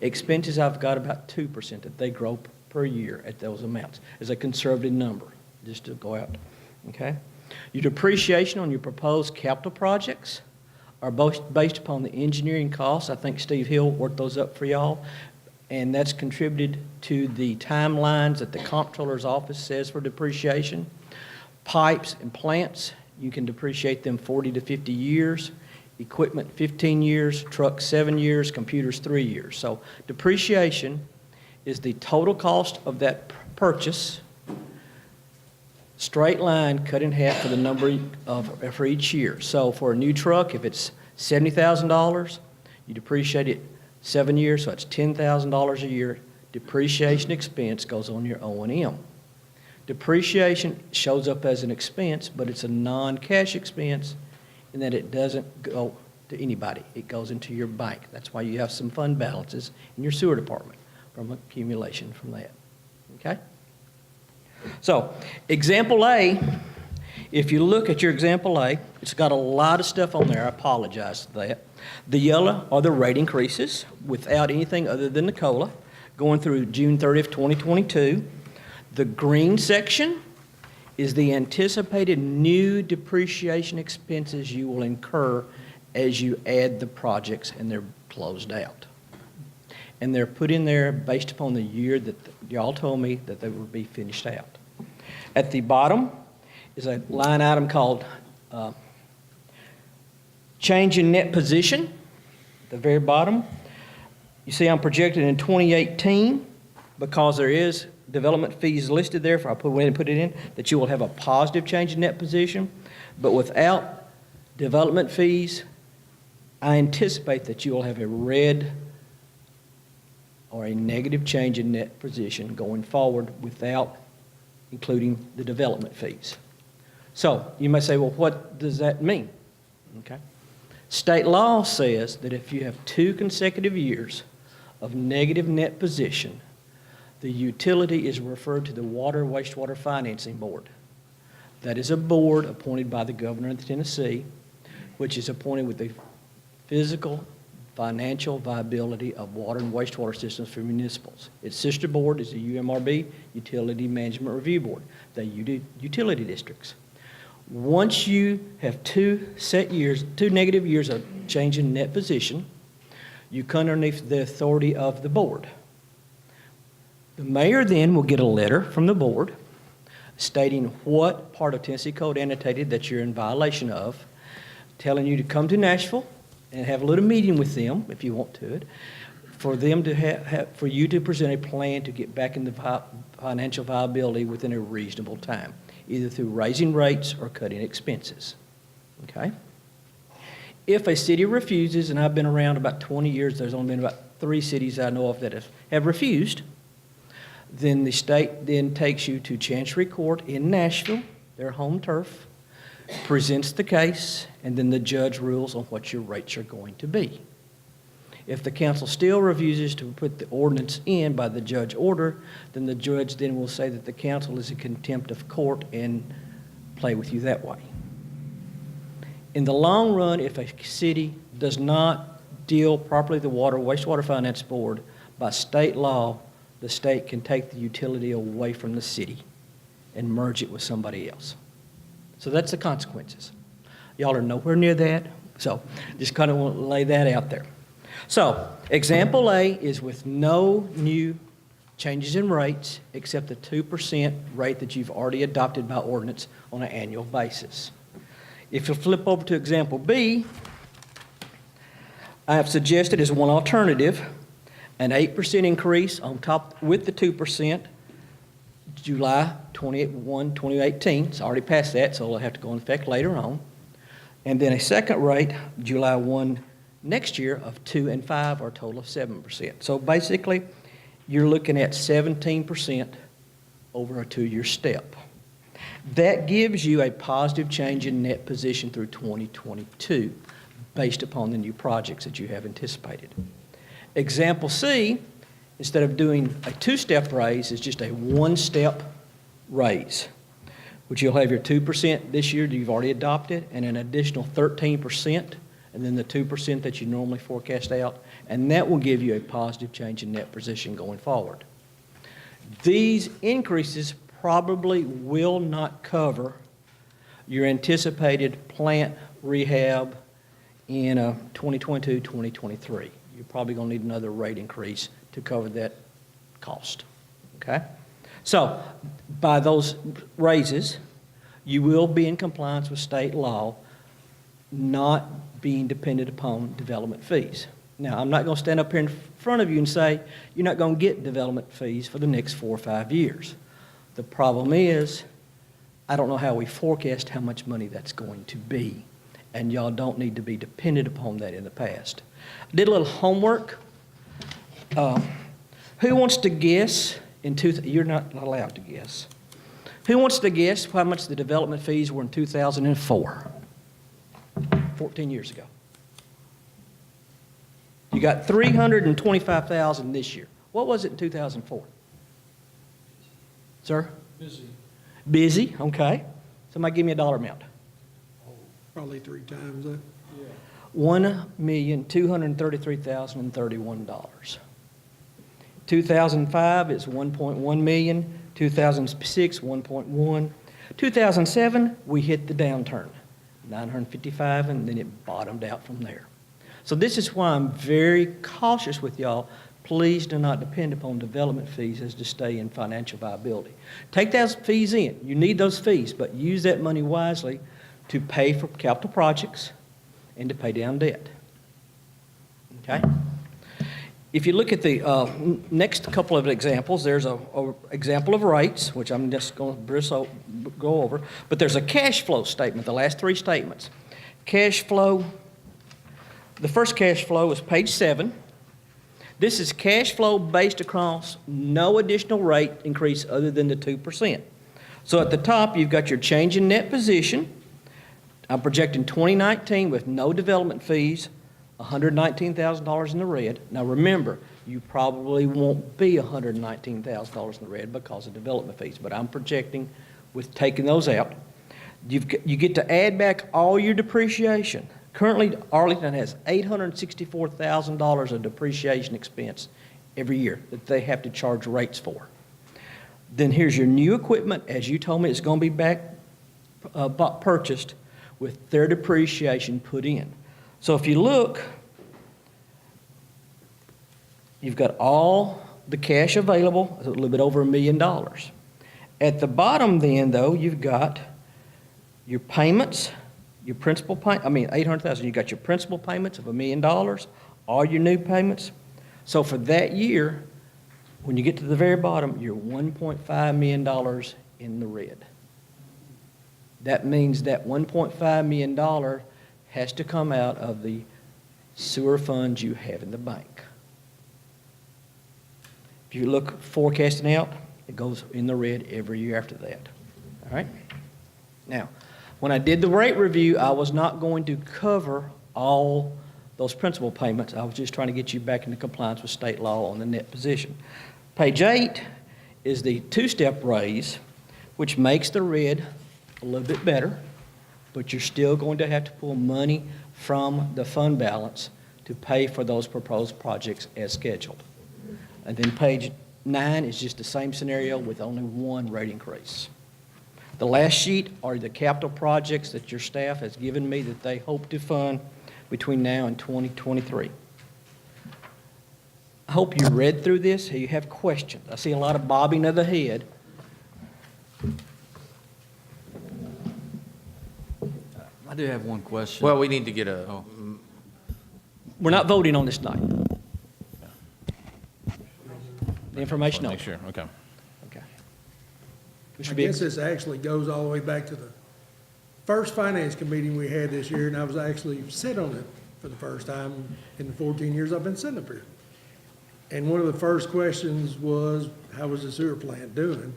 Expenses, I've got about 2% that they grow per year at those amounts. It's a conservative number, just to go out, okay? Your depreciation on your proposed capital projects, are both based upon the engineering costs. I think Steve Hill worked those up for y'all. And that's contributed to the timelines that the comptroller's office says for depreciation. Pipes and plants, you can depreciate them 40 to 50 years. Equipment, 15 years. Trucks, 7 years. Computers, 3 years. So depreciation is the total cost of that purchase, straight line cut in half for the number for each year. So for a new truck, if it's $70,000, you depreciate it 7 years, so it's $10,000 a year. Depreciation expense goes on your O&M. Depreciation shows up as an expense, but it's a non-cash expense in that it doesn't go to anybody. It goes into your bank. That's why you have some fund balances in your sewer department from accumulation from that. Okay? So, example A, if you look at your example A, it's got a lot of stuff on there. I apologize for that. The yellow are the rate increases without anything other than the COLA going through June 30th, 2022. The green section is the anticipated new depreciation expenses you will incur as you add the projects and they're closed out. And they're put in there based upon the year that y'all told me that they would be finished out. At the bottom is a line item called change in net position. At the very bottom, you see I'm projected in 2018 because there is development fees listed there, if I put it in, that you will have a positive change in net position. But without development fees, I anticipate that you will have a red or a negative change in net position going forward without including the development fees. So you may say, well, what does that mean? Okay. State law says that if you have 2 consecutive years of negative net position, the utility is referred to the Water Wastewater Financing Board. That is a board appointed by the governor of Tennessee, which is appointed with the physical, financial viability of water and wastewater systems for municipals. Its sister board is the UMRB, Utility Management Review Board. They do utility districts. Once you have 2 negative years of change in net position, you come underneath the authority of the board. The mayor then will get a letter from the board stating what part of Tennessee Code annotated that you're in violation of, telling you to come to Nashville and have a little meeting with them, if you want to, for them to for you to present a plan to get back into financial viability within a reasonable time, either through raising rates or cutting expenses. Okay? If a city refuses, and I've been around about 20 years, there's only been about 3 cities I know of that have refused, then the state then takes you to Chancery Court in Nashville, their home turf, presents the case, and then the judge rules on what your rates are going to be. If the council still refuses to put the ordinance in by the judge order, then the judge then will say that the council is in contempt of court and play with you that way. In the long run, if a city does not deal properly with the Water Wastewater Finance Board, by state law, the state can take the utility away from the city and merge it with somebody else. So that's the consequences. Y'all are nowhere near that, so just kind of want to lay that out there. So, example A is with no new changes in rates except the 2% rate that you've already adopted by ordinance on an annual basis. If you flip over to example B, I have suggested as one alternative an 8% increase on top with the 2%, July 1, 2018. It's already past that, so it'll have to go into effect later on. And then a second rate, July 1 next year, of 2 and 5, or a total of 7%. So basically, you're looking at 17% over a 2-year step. That gives you a positive change in net position through 2022 based upon the new projects that you have anticipated. Example C, instead of doing a 2-step raise, is just a 1-step raise, which you'll have your 2% this year that you've already adopted and an additional 13%, and then the 2% that you normally forecast out, and that will give you a positive change in net position going forward. These increases probably will not cover your anticipated plant rehab in 2022, 2023. You're probably going to need another rate increase to cover that cost, okay? So by those raises, you will be in compliance with state law, not being dependent upon development fees. Now, I'm not going to stand up here in front of you and say you're not going to get development fees for the next 4 or 5 years. The problem is, I don't know how we forecast how much money that's going to be, and y'all don't need to be dependent upon that in the past. I did a little homework. Who wants to guess you're not allowed to guess. Who wants to guess how much the development fees were in 2004? 14 years ago. You got $325,000 this year. What was it in 2004? Sir? Busy. Busy, okay. Somebody give me a dollar amount. Probably 3 times that. $1,233,031. 2005 is 1.1 million. 2006, 1.1. 2007, we hit the downturn, 955, and then it bottomed out from there. So this is why I'm very cautious with y'all. Please do not depend upon development fees as to stay in financial viability. Take those fees in. You need those fees, but use that money wisely to pay for capital projects and to pay down debt. Okay? If you look at the next couple of examples, there's a example of rates, which I'm just going to go over, but there's a cash flow statement, the last 3 statements. Cash flow, the first cash flow is page 7. This is cash flow based across no additional rate increase other than the 2%. So at the top, you've got your change in net position. I'm projecting 2019 with no development fees, $119,000 in the red. Now remember, you probably won't be $119,000 in the red because of development fees, but I'm projecting with taking those out. You get to add back all your depreciation. Currently, Arlington has $864,000 of depreciation expense every year that they have to charge rates for. Then here's your new equipment. As you told me, it's going to be purchased with their depreciation put in. So if you look, you've got all the cash available, a little bit over $1 million. At the bottom then, though, you've got your payments, your principal payment, $800,000. You've got your principal payments of $1 million, all your new payments. So for that year, when you get to the very bottom, you're $1.5 million in the red. That means that $1.5 million has to come out of the sewer funds you have in the bank. If you look forecasting out, it goes in the red every year after that. All right? Now, when I did the rate review, I was not going to cover all those principal payments. I was just trying to get you back into compliance with state law on the net position. Page 8 is the 2-step raise, which makes the red a little bit better, but you're still going to have to pull money from the fund balance to pay for those proposed projects as scheduled. And then page 9 is just the same scenario with only 1 rate increase. The last sheet are the capital projects that your staff has given me that they hope to fund between now and 2023. I hope you read through this. You have questions. I see a lot of bobbing of the head. I do have one question. Well, we need to get a, We're not voting on this tonight. The information make only. sure, okay. Okay. I guess this actually goes all the way back to the first finance committee we had this year, and I was actually sit on it for the first time in the 14 years I've been sitting up here. And one of the first questions was, how was the sewer plant doing?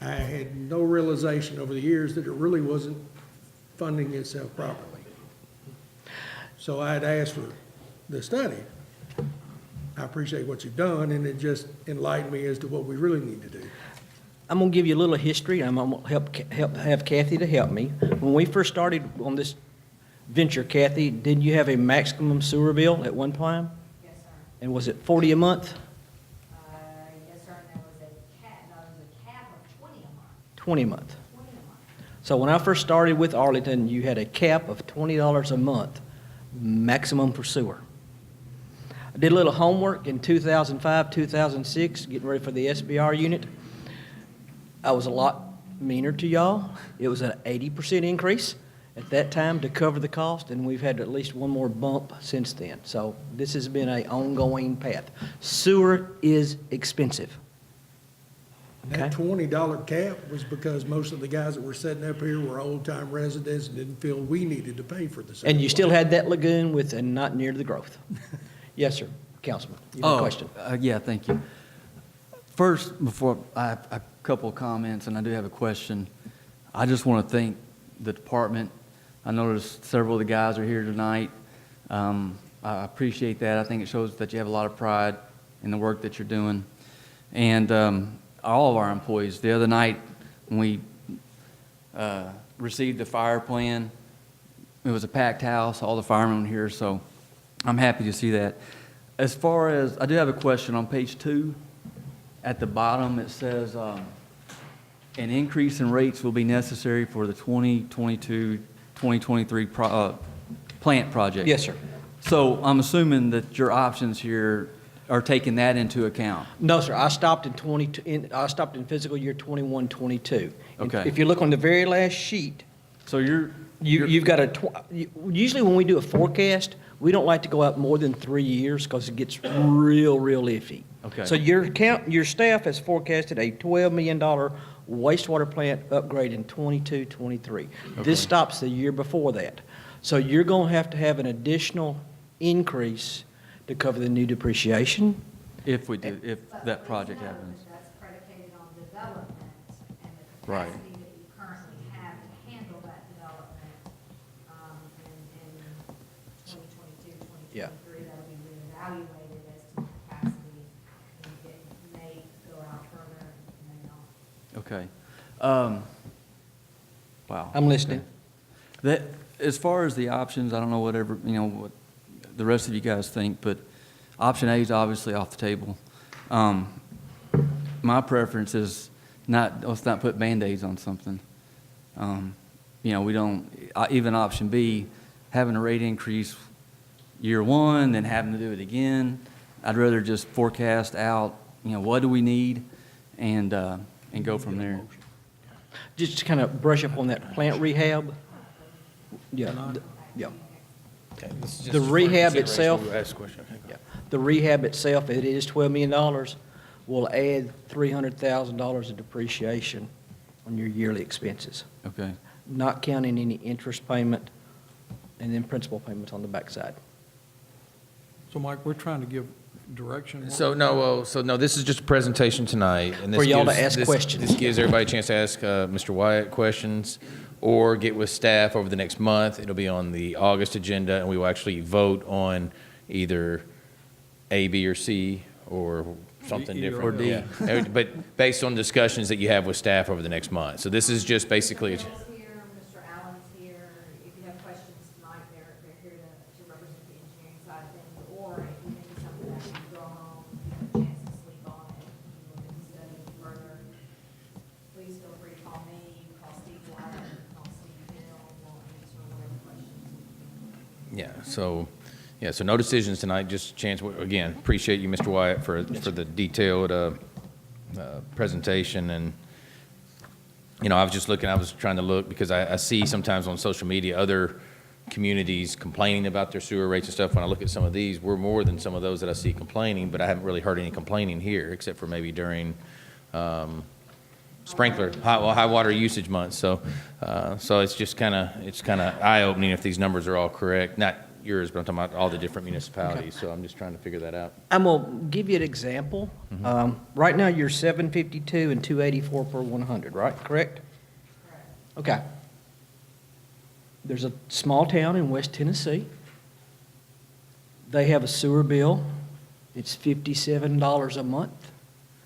I had no realization over the years that it really wasn't funding itself properly. So I had asked for the study. I appreciate what you've done, and it just enlightened me as to what we really need to do. I'm going to give you a little history. I'm going to have Kathy to help me. When we first started on this venture, Kathy, did you have a maximum sewer bill at one time? Yes, sir. And was it 40 a month? Yes, sir, and there was a cap of 20 a month. 20 a month. 20 a month. So when I first started with Arlington, you had a cap of $20 a month maximum for sewer. I did a little homework in 2005, 2006, getting ready for the SBR unit. I was a lot meaner to y'all. It was an 80% increase at that time to cover the cost, and we've had at least one more bump since then. So this has been an ongoing path. Sewer is expensive. That Okay. $20 cap was because most of the guys that were sitting up here were old-time residents and didn't feel we needed to pay for the sewer. And you still had that lagoon with, and not near the growth. Yes, sir, Councilman, you have a question? Yeah, thank you. First, before, I have a couple of comments, and I do have a question. I just want to thank the department. I noticed several of the guys are here tonight. I appreciate that. I think it shows that you have a lot of pride in the work that you're doing. And all of our employees, the other night when we received the fire plan, it was a packed house, all the firemen were here, so I'm happy to see that. As far as, I do have a question on page 2. At the bottom, it says, an increase in rates will be necessary for the 2022-2023 plant project. Yes, sir. So I'm assuming that your options here are taking that into account. No, sir, I stopped in fiscal year 21, 22. Okay. If you look on the very last sheet, So you've got usually when we do a forecast, we don't like to go out more than 3 years because it gets real iffy. Okay. So your staff has forecasted a $12 million wastewater plant upgrade in 22, 23. This stops the year before that. So you're going to have an additional increase to cover the new depreciation. if that project happens. That's predicated on development and the Right. capacity that you currently have to handle that development, in 2022, 2023. Yeah. That'll be reevaluated as to capacity, and it may go out further, it may not. Okay. Wow. I'm listening. That, as far as the options, I don't know what the rest of you guys think, but option A is obviously off the table. My preference is let's not put Band-Aids on something. Even option B, having a rate increase year one, then having to do it again. I'd rather just forecast out, what do we need, and go from there. Just to kind of brush up on that plant rehab. Yeah, yeah. Okay, this is just The for rehab consideration. itself- We'll ask a question. Okay. Yeah. The rehab itself, it is $12 million, will add $300,000 of depreciation on your yearly expenses, Okay. not counting any interest payment and then principal payments on the backside. So Mike, we're trying to give direction. So no, this is just a presentation tonight. And this For y'all to gives- ask this- questions. This gives everybody a chance to ask Mr. Wyatt questions or get with staff over the next month. It'll be on the August agenda, and we will actually vote on either A, B, or C, or something E or different. D. Yeah. But based on discussions that you have with staff over the next month. So this is just basically, Mr. Bill's here, Mr. Allen's here. If you have questions tonight, they're here to represent the engineering side of things. Or if you think it's something that you can go home, you have a chance to sleep on it, you look at the study further, please feel free to call me, call Steve Wyatt, call Steve Hill, we'll answer whatever questions. so no decisions tonight, just a chance. Again, appreciate you, Mr. Wyatt, for the detailed presentation. And, I was trying to look because I see sometimes on social media other communities complaining about their sewer rates and stuff. When I look at some of these, we're more than some of those that I see complaining, but I haven't really heard any complaining here, except for maybe during sprinkler, high water usage months. So it's just kind of eye-opening if these numbers are all correct. Not yours, but I'm talking about all the different municipalities. So I'm just trying to figure that out. I'm going to give you an example. Right now, you're 752 and 284 per 100, right? Correct? Okay. There's a small town in West Tennessee. They have a sewer bill. It's $57 a month.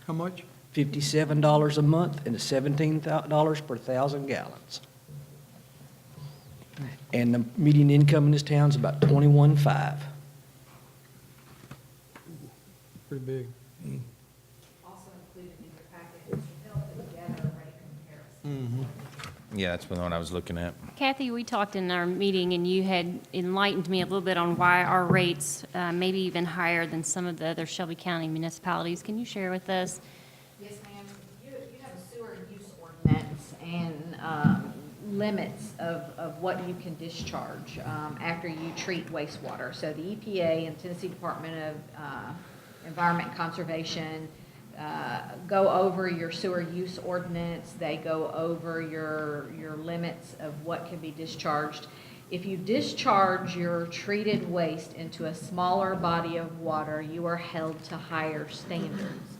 How much? $57 a month and it's $17 per 1,000 gallons. And the median income in this town is about $21,500. Pretty big. Also included in your packet, Mr. Hill put together a rate comparison. Yeah, that's the one I was looking at. Kathy, we talked in our meeting, and you had enlightened me a little bit on why our rates may be even higher than some of the other Shelby County municipalities. Can you share with us? Yes, ma'am. You have a sewer use ordinance and limits of what you can discharge after you treat wastewater. So the EPA and Tennessee Department of Environment and Conservation go over your sewer use ordinance. They go over your limits of what can be discharged. If you discharge your treated waste into a smaller body of water, you are held to higher standards.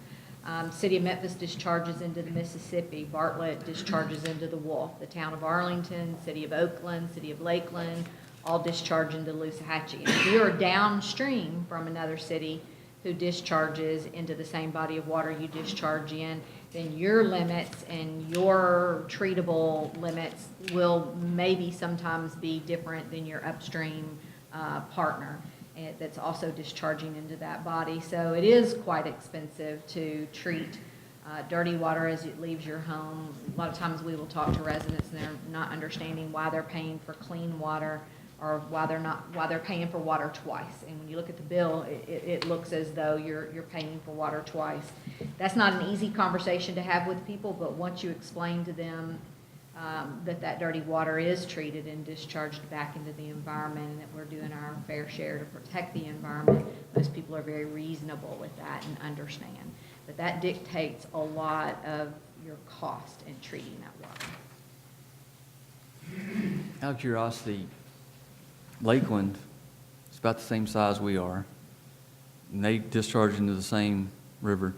City of Memphis discharges into the Mississippi. Bartlett discharges into the Wolf. The town of Arlington, City of Oakland, City of Lakeland, all discharge into Looshatchee. And if you are downstream from another city who discharges into the same body of water you discharge in, then your limits and your treatable limits will maybe sometimes be different than your upstream partner that's also discharging into that body. So it is quite expensive to treat dirty water as it leaves your home. A lot of times we will talk to residents and they're not understanding why they're paying for clean water or why they're paying for water twice. And when you look at the bill, it looks as though you're paying for water twice. That's not an easy conversation to have with people, but once you explain to them that dirty water is treated and discharged back into the environment and that we're doing our fair share to protect the environment, most people are very reasonable with that and understand. But that dictates a lot of your cost in treating that water. Out of curiosity, Lakeland is about the same size we are, and they discharge into the same river.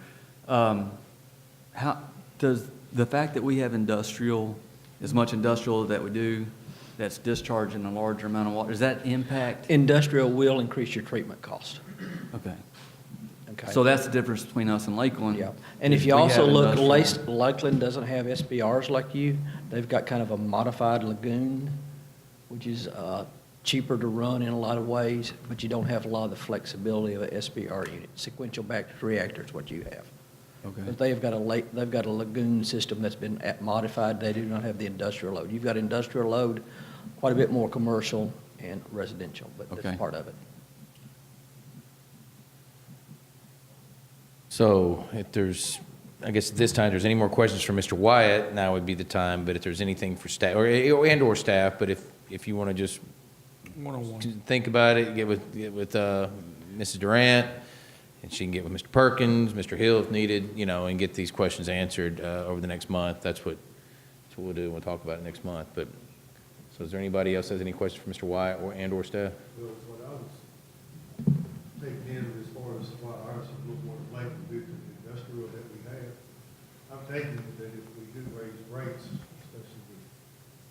How does the fact that we have as much industrial that we do, that's discharging a larger amount of water, does that impact? Industrial will increase your treatment cost. Okay. Okay. So that's the difference between us and Lakeland. Yeah. And if is you we also have look, industrial. Lakeland doesn't have SBRs like you. They've got kind of a modified lagoon, which is cheaper to run in a lot of ways, but you don't have a lot of the flexibility of an SBR unit. Sequential backed reactor is what you have. Okay. But they've got a lagoon system that's been modified. They do not have the industrial load. You've got industrial load, quite a bit more commercial and residential, but Okay. that's part of it. So if there's, I guess at this time, if there's any more questions for Mr. Wyatt, now would be the time, but if there's anything for staff, or staff, but if you want to just One-on-one. think about it, get with Mrs. Durant, and she can get with Mr. Perkins, Mr. Hill if needed, and get these questions answered over the next month. That's what we'll do. We'll talk about it next month. But so is there anybody else that has any questions for Mr. Wyatt or staff? Well, what I was taking in as far as what ours is a little more like due to the industrial that we have, I'm taking it that if we do raise rates, especially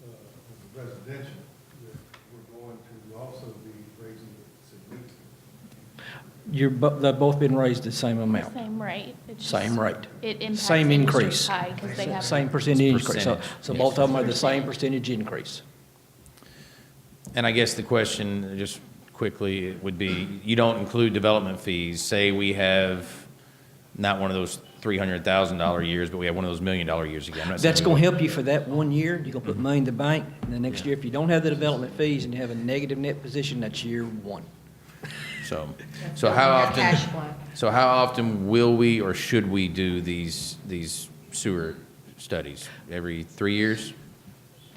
with the residential, that we're going to also be raising it significantly. They've both been raised the same amount. Same rate. It's Same just- rate. It impacts Same industry increase. pie 'cause they have- Same percentage increase. So Percentage, both of them are the same percentage increase. And I guess the question, just quickly, would be, you don't include development fees. Say we have not one of those $300,000 years, but we have one of those $1 million years again. I'm not saying That's we going to won't. help you for that 1 year. You're going to put money in the bank, and the next year, if you don't have the development fees and you have a negative net position, that's year one. So how often? Cash flow. So how often will we or should we do these sewer studies? Every 3 years?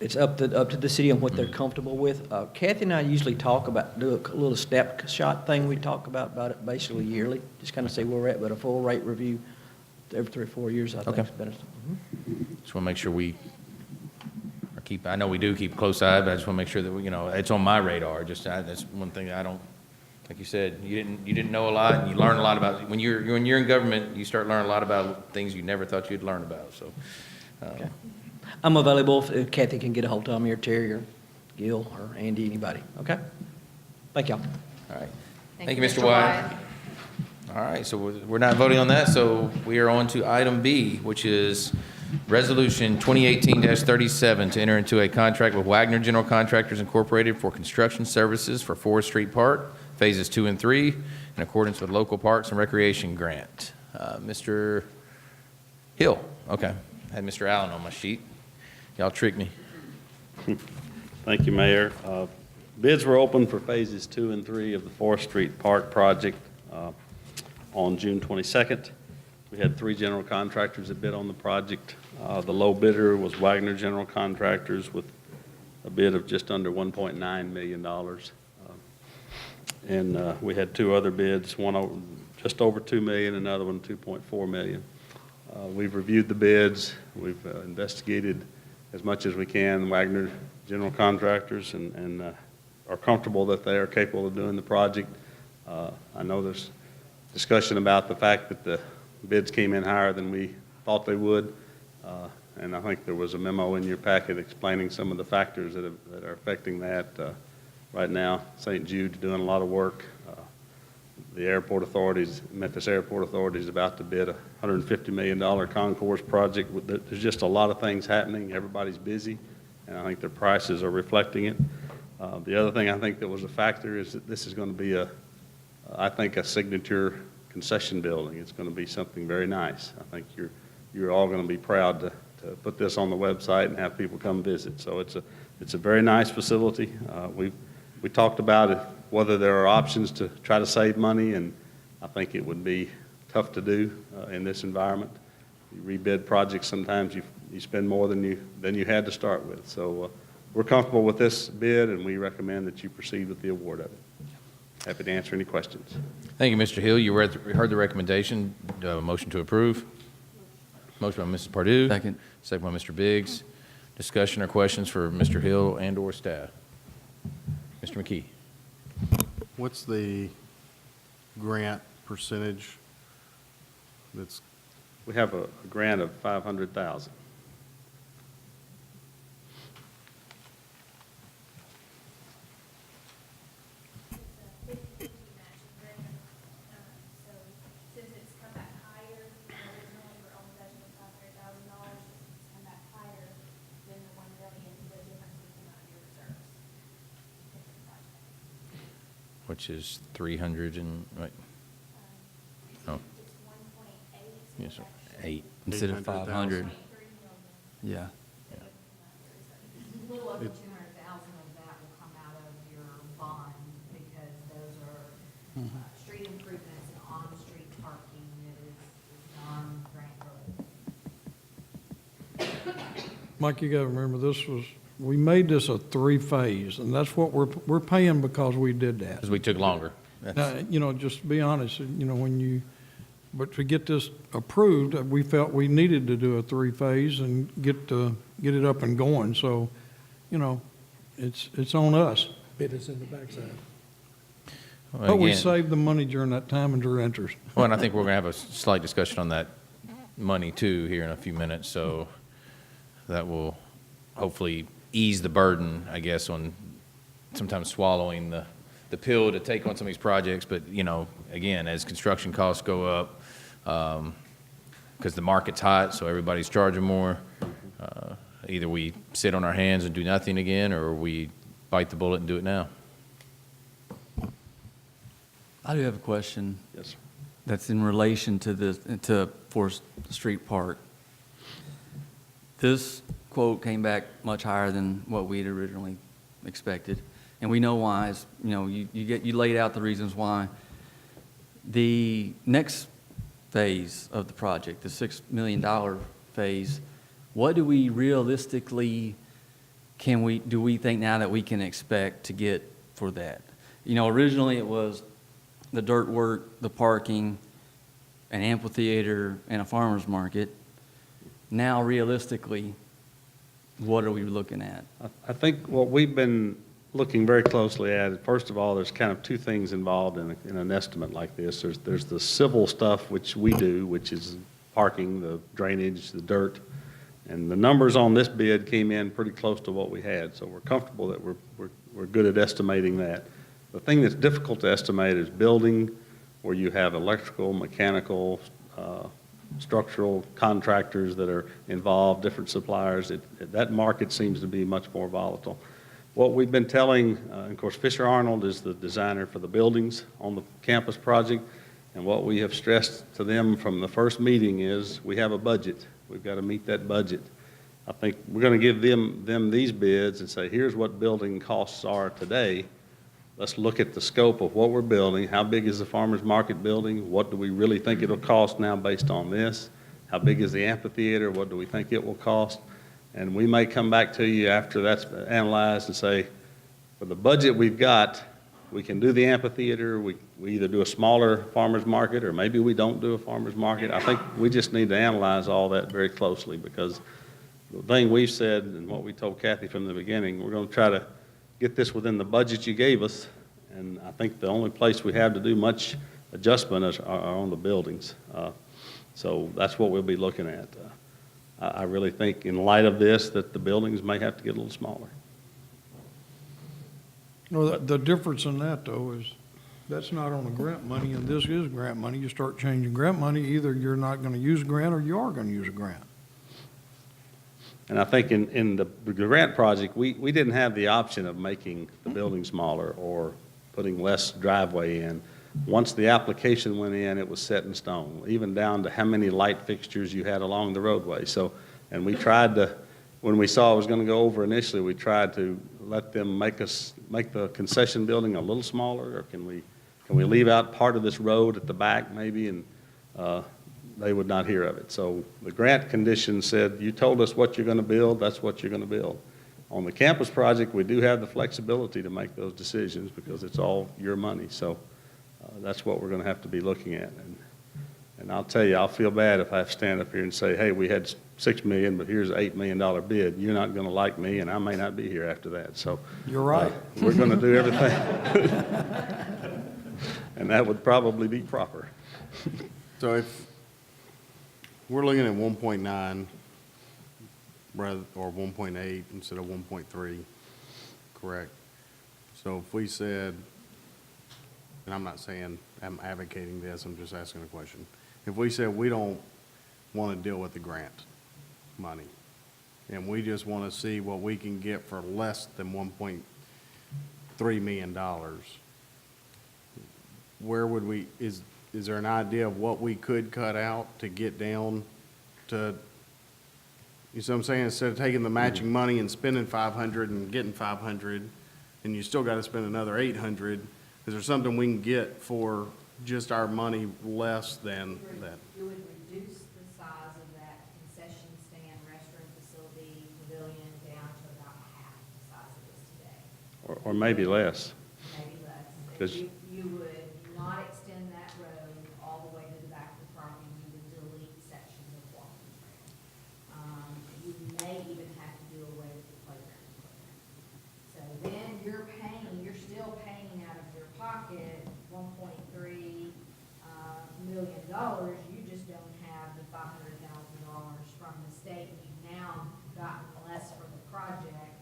It's up to the city on what they're comfortable with. Kathy and I usually do a little step shot thing. We talk about it basically yearly, just kind of say where we're at, but a full rate review every 3 or 4 years, I think is better. Just want to make sure I know we do keep a close eye, but I just want to make sure that, it's on my radar. That's one thing I don't, like you said, you didn't know a lot, and you learn a lot about, when you're in government, you start learning a lot about things you never thought you'd learn about, so. Okay. I'm available if Kathy can get a hold of me or Terry or Gil or Andy, anybody. Okay? Thank y'all. All right. Thank you, Mr. Wyatt. All right, so we're not voting on that, so we are on to item B, which is Resolution 2018-37 to enter into a contract with Wagner General Contractors Incorporated for construction services for Forest Street Park, Phases 2 and 3, in accordance with local parks and recreation grant. Mr. Hill, okay. I had Mr. Allen on my sheet. Y'all tricked me. Thank you, Mayor. Bids were open for phases 2 and 3 of the 4th Street Park project on June 22nd. We had 3 general contractors that bid on the project. The low bidder was Wagner General Contractors with a bid of just under $1.9 million. And we had 2 other bids, one just over $2 million, another one $2.4 million. We've reviewed the bids. We've investigated as much as we can Wagner General Contractors and are comfortable that they are capable of doing the project. I know there's discussion about the fact that the bids came in higher than we thought they would. And I think there was a memo in your packet explaining some of the factors that are affecting that. Right now, St. Jude's doing a lot of work. The airport authorities, Memphis Airport Authority is about to bid a $150 million concourse project. There's just a lot of things happening. Everybody's busy, and I think their prices are reflecting it. The other thing I think that was a factor is that this is going to be I think, a signature concession building. It's going to be something very nice. I think you're all going to be proud to put this on the website and have people come visit. So it's a very nice facility. We talked about it, whether there are options to try to save money, and I think it would be tough to do in this environment. You rebid projects, sometimes you spend more than you had to start with. So we're comfortable with this bid, and we recommend that you proceed with the award of it. Happy to answer any questions. Thank you, Mr. Hill. You heard the recommendation. Motion to approve. Motion by Mrs. Pardue. Second. Second by Mr. Biggs. Discussion or questions for Mr. Hill and/or staff? Mr. McKee. What's the grant percentage that's? We have a grant of $500,000. Which is 300 and, right? Oh. Yes, sir. 8. Instead of 500. Yeah. A little over 200,000 of that will come out of your bond, because those are street improvements and on-street parking that is non-grant related. Mike, you gotta remember, we made this a 3-phase, and that's what we're paying because we did that. Because we took longer. Now, just to be honest, but to get this approved, we felt we needed to do a 3-phase and get it up and going. So, it's on us. Bit us in the backside. Well, But we again- saved the money during that time and drew interest. Well, and I think we're going to have a slight discussion on that money too here in a few minutes. So that will hopefully ease the burden, I guess, on sometimes swallowing the pill to take on some of these projects. But, again, as construction costs go up, because the market's hot, so everybody's charging more, either we sit on our hands and do nothing again, or we bite the bullet and do it now. I do have a question. Yes, sir. That's in relation to to 4th Street Park. This quote came back much higher than what we had originally expected, and we know why. You laid out the reasons why. The next phase of the project, the $6 million phase, what do we realistically do we think now that we can expect to get for that? Originally it was the dirt work, the parking, an amphitheater, and a farmer's market. Now, realistically, what are we looking at? I think what we've been looking very closely at, first of all, there's kind of 2 things involved in an estimate like this. There's the civil stuff, which we do, which is parking, the drainage, the dirt. And the numbers on this bid came in pretty close to what we had, so we're comfortable that we're good at estimating that. The thing that's difficult to estimate is building, where you have electrical, mechanical, structural contractors that are involved, different suppliers. That market seems to be much more volatile. What we've been telling, of course, Fisher Arnold is the designer for the buildings on the campus project, and what we have stressed to them from the first meeting is we have a budget. We've got to meet that budget. I think we're going to give them these bids and say, here's what building costs are today. Let's look at the scope of what we're building. How big is the farmer's market building? What do we really think it'll cost now based on this? How big is the amphitheater? What do we think it will cost? And we may come back to you after that's analyzed and say, for the budget we've got, we can do the amphitheater. We either do a smaller farmer's market or maybe we don't do a farmer's market. I think we just need to analyze all that very closely, because the thing we've said and what we told Kathy from the beginning, we're going to try to get this within the budget you gave us, and I think the only place we have to do much adjustment are on the buildings. So that's what we'll be looking at. I really think in light of this that the buildings may have to get a little smaller. Well, the difference in that, though, is that's not on the grant money, and this is grant money. You start changing grant money, either you're not going to use a grant or you are going to use a grant. And I think in the grant project, we didn't have the option of making the building smaller or putting less driveway in. Once the application went in, it was set in stone, even down to how many light fixtures you had along the roadway. So, and we tried to, when we saw it was going to go over initially, we tried to let them make the concession building a little smaller, or can we leave out part of this road at the back maybe, and they would not hear of it. So the grant condition said, you told us what you're going to build, that's what you're going to build. On the campus project, we do have the flexibility to make those decisions because it's all your money. So that's what we're going to have to be looking at. And I'll tell you, I'll feel bad if I have to stand up here and say, hey, we had $6 million, but here's an $8 million bid. You're not going to like me, and I may not be here after that. So you're right. We're going to do everything. And that would probably be proper. So if we're looking at 1.9 rather, or 1.8 instead of 1.3, correct? So if we said, and I'm not saying I'm advocating this, I'm just asking a question. If we said we don't want to deal with the grant money, and we just want to see what we can get for less than $1.3 million, where would we, is there an idea of what we could cut out to get down to, you see what I'm saying? Instead of taking the matching money and spending 500 and getting 500, and you still got to spend another 800, is there something we can get for just our money less than that? You would reduce the size of that concession stand, restroom facility, pavilion down to about half the size it is today. Or maybe less. Maybe less. 'Cause You would not extend that road all the way to the back of the property. You would delete sections of walking trail. You may even have to do away with the playground equipment. So then you're still paying out of your pocket $1.3 million. You just don't have the $500,000 from the state. You've now gotten less for the project,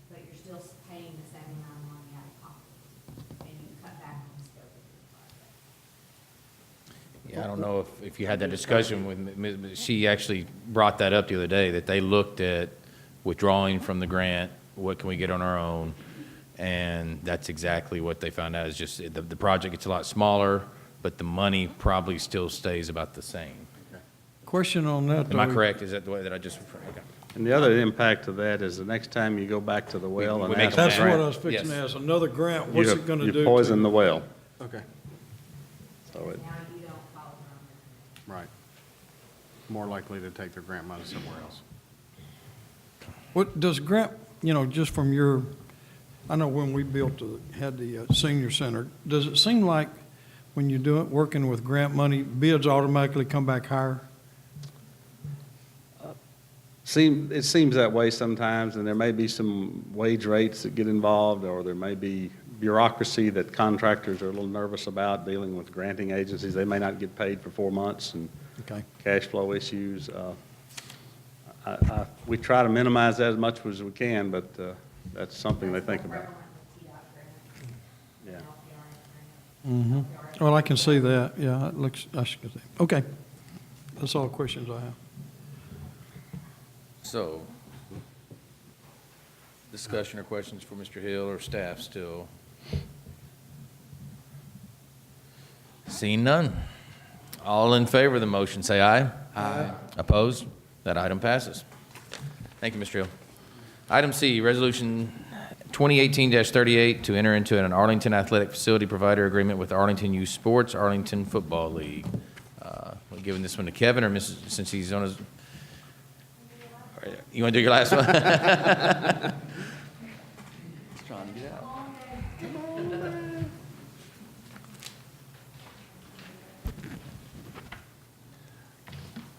but you're still paying the same amount of money out of pocket. And you cut back on the scope of the project. Yeah, I don't know if you had that discussion with Ms. She actually brought that up the other day, that they looked at withdrawing from the grant, what can we get on our own? And that's exactly what they found out, is just the project gets a lot smaller, but the money probably still stays about the same. Question on that, Am I though. correct? Is that the way that I just, okay. And the other impact of that is the next time you go back to the well We and make ask them That's for what I grant, was fixing to Yes. ask. Another grant, what's it going to do? you poison the well. Okay. So it, Now you don't follow around. Right. More likely to take their grant money somewhere else. What does grant, just from your, I know when we had the senior center, does it seem like when you do it, working with grant money, bids automatically come back higher? it seems that way sometimes, and there may be some wage rates that get involved, or there may be bureaucracy that contractors are a little nervous about dealing with granting agencies. They may not get paid for 4 months, and Okay. cash flow issues. We try to minimize that as much as we can, but that's something they think about. Yeah. Mm-hmm. Well, I can see that, yeah, it looks, okay. That's all the questions I have. So, discussion or questions for Mr. Hill or staff still? Seeing none. All in favor of the motion, say aye. Aye. Opposed? That item passes. Thank you, Mr. Hill. Item C, Resolution 2018-38 to enter into an Arlington Athletic Facility Provider Agreement with Arlington Youth Sports, Arlington Football League. We're giving this one to Kevin, or Mrs., since he's on his... All right, you want to do your last one? Trying to get out.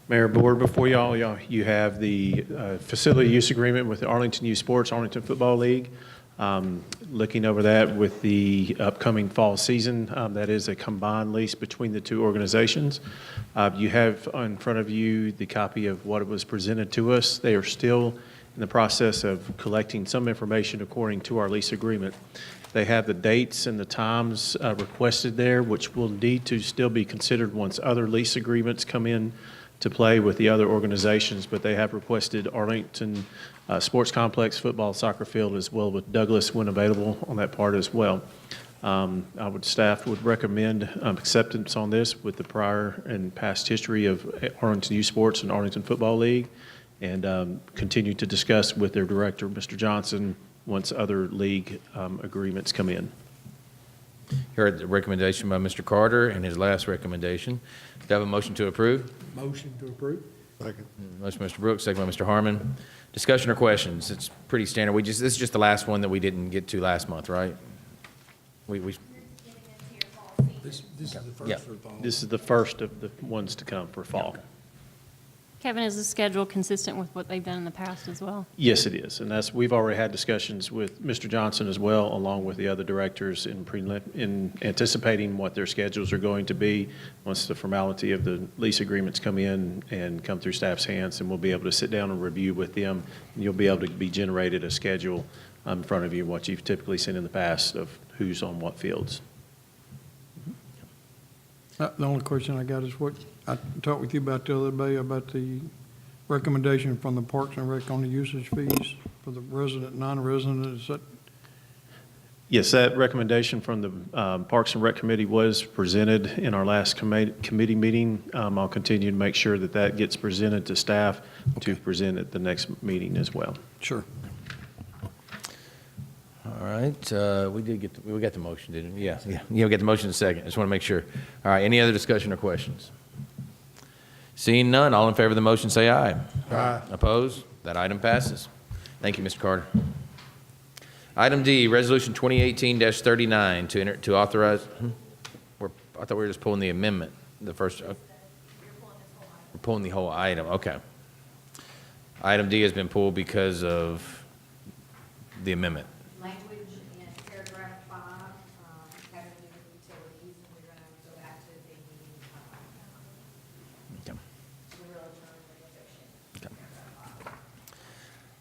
Mayor, Board, before y'all, you have the facility use agreement with the Arlington Youth Sports, Arlington Football League. Looking over that with the upcoming fall season, that is a combined lease between the two organizations. You have in front of you the copy of what was presented to us. They are still in the process of collecting some information according to our lease agreement. They have the dates and the times requested there, which will need to still be considered once other lease agreements come in to play with the other organizations, but they have requested Arlington Sports Complex, football, soccer field, as well with Douglas when available on that part as well. Staff would recommend acceptance on this with the prior and past history of Arlington Youth Sports and Arlington Football League, and continue to discuss with their director, Mr. Johnson, once other league agreements come in. You heard the recommendation by Mr. Carter and his last recommendation. Do I have a motion to approve? Motion to approve. Second. Motion by Mr. Brooks, second by Mr. Harmon. Discussion or questions? It's pretty standard. This is just the last one that we didn't get to last month, right? This is the first Yeah. for the fall. This is the first of the ones to come for fall. Kevin, is the schedule consistent with what they've done in the past as well? Yes, it is, and we've already had discussions with Mr. Johnson as well, along with the other directors in anticipating what their schedules are going to be once the formality of the lease agreements come in and come through staff's hands, and we'll be able to sit down and review with them, and you'll be able to be generated a schedule in front of you, what you've typically seen in the past of who's on what fields. The only question I got is what I talked with you about the other day about the recommendation from the Parks and Rec on the usage fees for the resident, non-resident. Is that? Yes, that recommendation from the Parks and Rec Committee was presented in our last committee meeting. I'll continue to make sure that that gets presented to staff to present at the next meeting as well. Sure. All right, we got the motion, didn't we? Yeah, we got the motion in a second. I just want to make sure. All right, any other discussion or questions? Seeing none, all in favor of the motion say aye. Aye. Opposed? That item passes. Thank you, Mr. Carter. Item D, Resolution 2018-39 to authorize, I thought we were just pulling the amendment, the first. We're pulling the whole item, okay. Item D has been pulled because of the amendment. Language in paragraph 5, having to do with utilities, and we're going to go back to the real term regulation.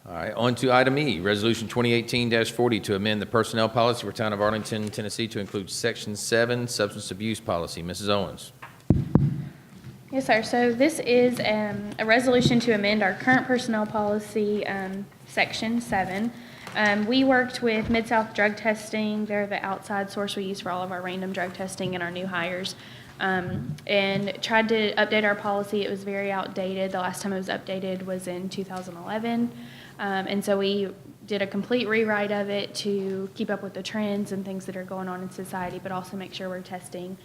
All right, on to item E, Resolution 2018-40 to amend the personnel policy for Town of Arlington, Tennessee to include Section 7, Substance Abuse Policy. Mrs. Owens. Yes, sir. So this is a resolution to amend our current personnel policy, Section 7. We worked with Mid-South Drug Testing. They're the outside source we use for all of our random drug testing and our new hires. And tried to update our policy. It was very outdated. The last time it was updated was in 2011. And so we did a complete rewrite of it to keep up with the trends and things that are going on in society, but also make sure we're testing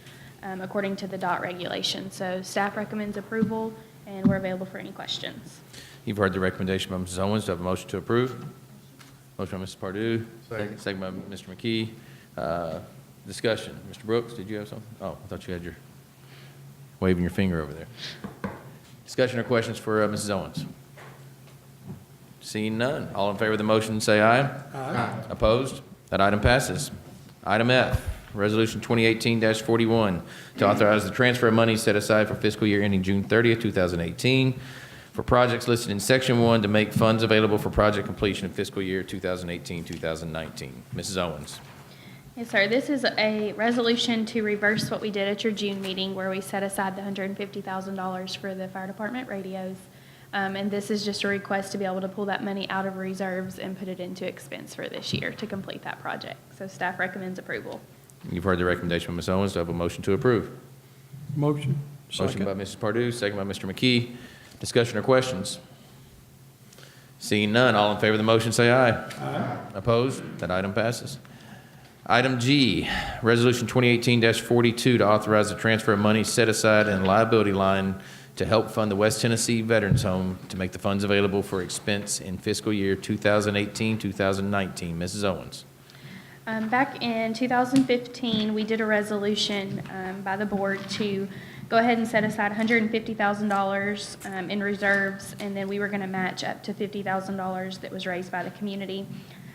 according to the DOT regulation. So staff recommends approval, and we're available for any questions. You've heard the recommendation by Mrs. Owens. Do I have a motion to approve? Motion by Mrs. Pardue. Second by Mr. McKee. Discussion. Mr. Brooks, did you have something? Oh, I thought you had your waving your finger over there. Discussion or questions for Mrs. Owens? Seeing none. All in favor of the motion say aye. Aye. Opposed? That item passes. Item F, Resolution 2018-41 to authorize the transfer of money set aside for fiscal year ending June 30th, 2018 for projects listed in Section 1 to make funds available for project completion in fiscal year 2018-2019. Mrs. Owens. Yes, sir. This is a resolution to reverse what we did at your June meeting where we set aside the $150,000 for the fire department radios. And this is just a request to be able to pull that money out of reserves and put it into expense for this year to complete that project. So staff recommends approval. You've heard the recommendation from Ms. Owens. Do I have a motion to approve? Motion. Motion by Mrs. Pardue, second by Mr. McKee. Discussion or questions? Seeing none, all in favor of the motion say aye. Aye. Opposed? That item passes. Item G, Resolution 2018-42 to authorize the transfer of money set aside in liability line to help fund the West Tennessee Veterans Home to make the funds available for expense in fiscal year 2018-2019. Mrs. Owens. Back in 2015, we did a resolution by the board to go ahead and set aside $150,000 in reserves, and then we were going to match up to $50,000 that was raised by the community.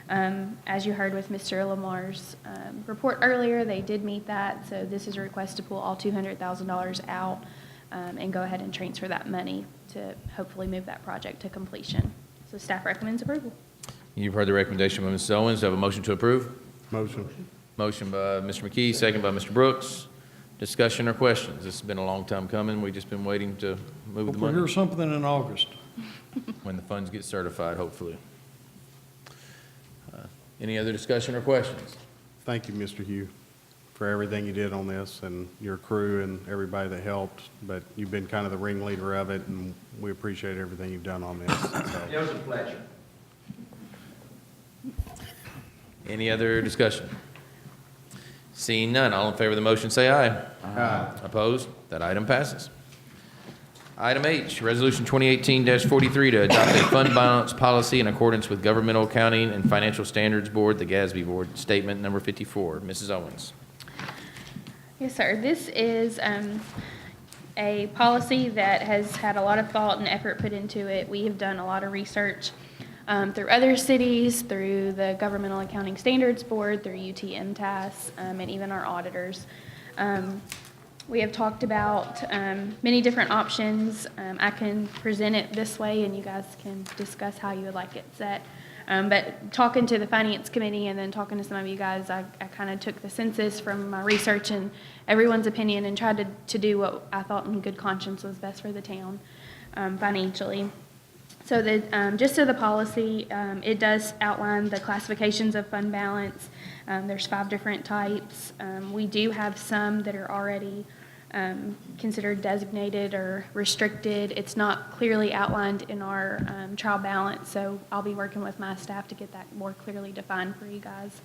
As you heard with Mr. Lamar's report earlier, they did meet that, so this is a request to pull all $200,000 out and go ahead and transfer that money to hopefully move that project to completion. So staff recommends approval. You've heard the recommendation by Mrs. Owens. Do I have a motion to approve? Motion. Motion by Mr. McKee, second by Mr. Brooks. Discussion or questions? This has been a long time coming. We've just been waiting to move the We'll money. hear something in August. When the funds get certified, hopefully. Any other discussion or questions? Thank you, Mr. Hugh, for everything you did on this and your crew and everybody that helped, but you've been kind of the ringleader of it, and we appreciate everything you've done on this. So. It was a pleasure. Any other discussion? Seeing none, all in favor of the motion say aye. Aye. Opposed? That item passes. Item H, Resolution 2018-43 to adopt a fund balance policy in accordance with Governmental Accounting and Financial Standards Board, the GASB Board, Statement Number 54. Mrs. Owens. Yes, sir. This is a policy that has had a lot of thought and effort put into it. We have done a lot of research through other cities, through the Governmental Accounting Standards Board, through UTMTAS, and even our auditors. We have talked about many different options. I can present it this way, and you guys can discuss how you would like it set. But talking to the Finance Committee and then talking to some of you guys, I kind of took the census from my research and everyone's opinion and tried to do what I thought in good conscience was best for the town financially. So the gist of the policy, it does outline the classifications of fund balance. There's 5 different types. We do have some that are already considered designated or restricted. It's not clearly outlined in our trial balance, so I'll be working with my staff to get that more clearly defined for you guys.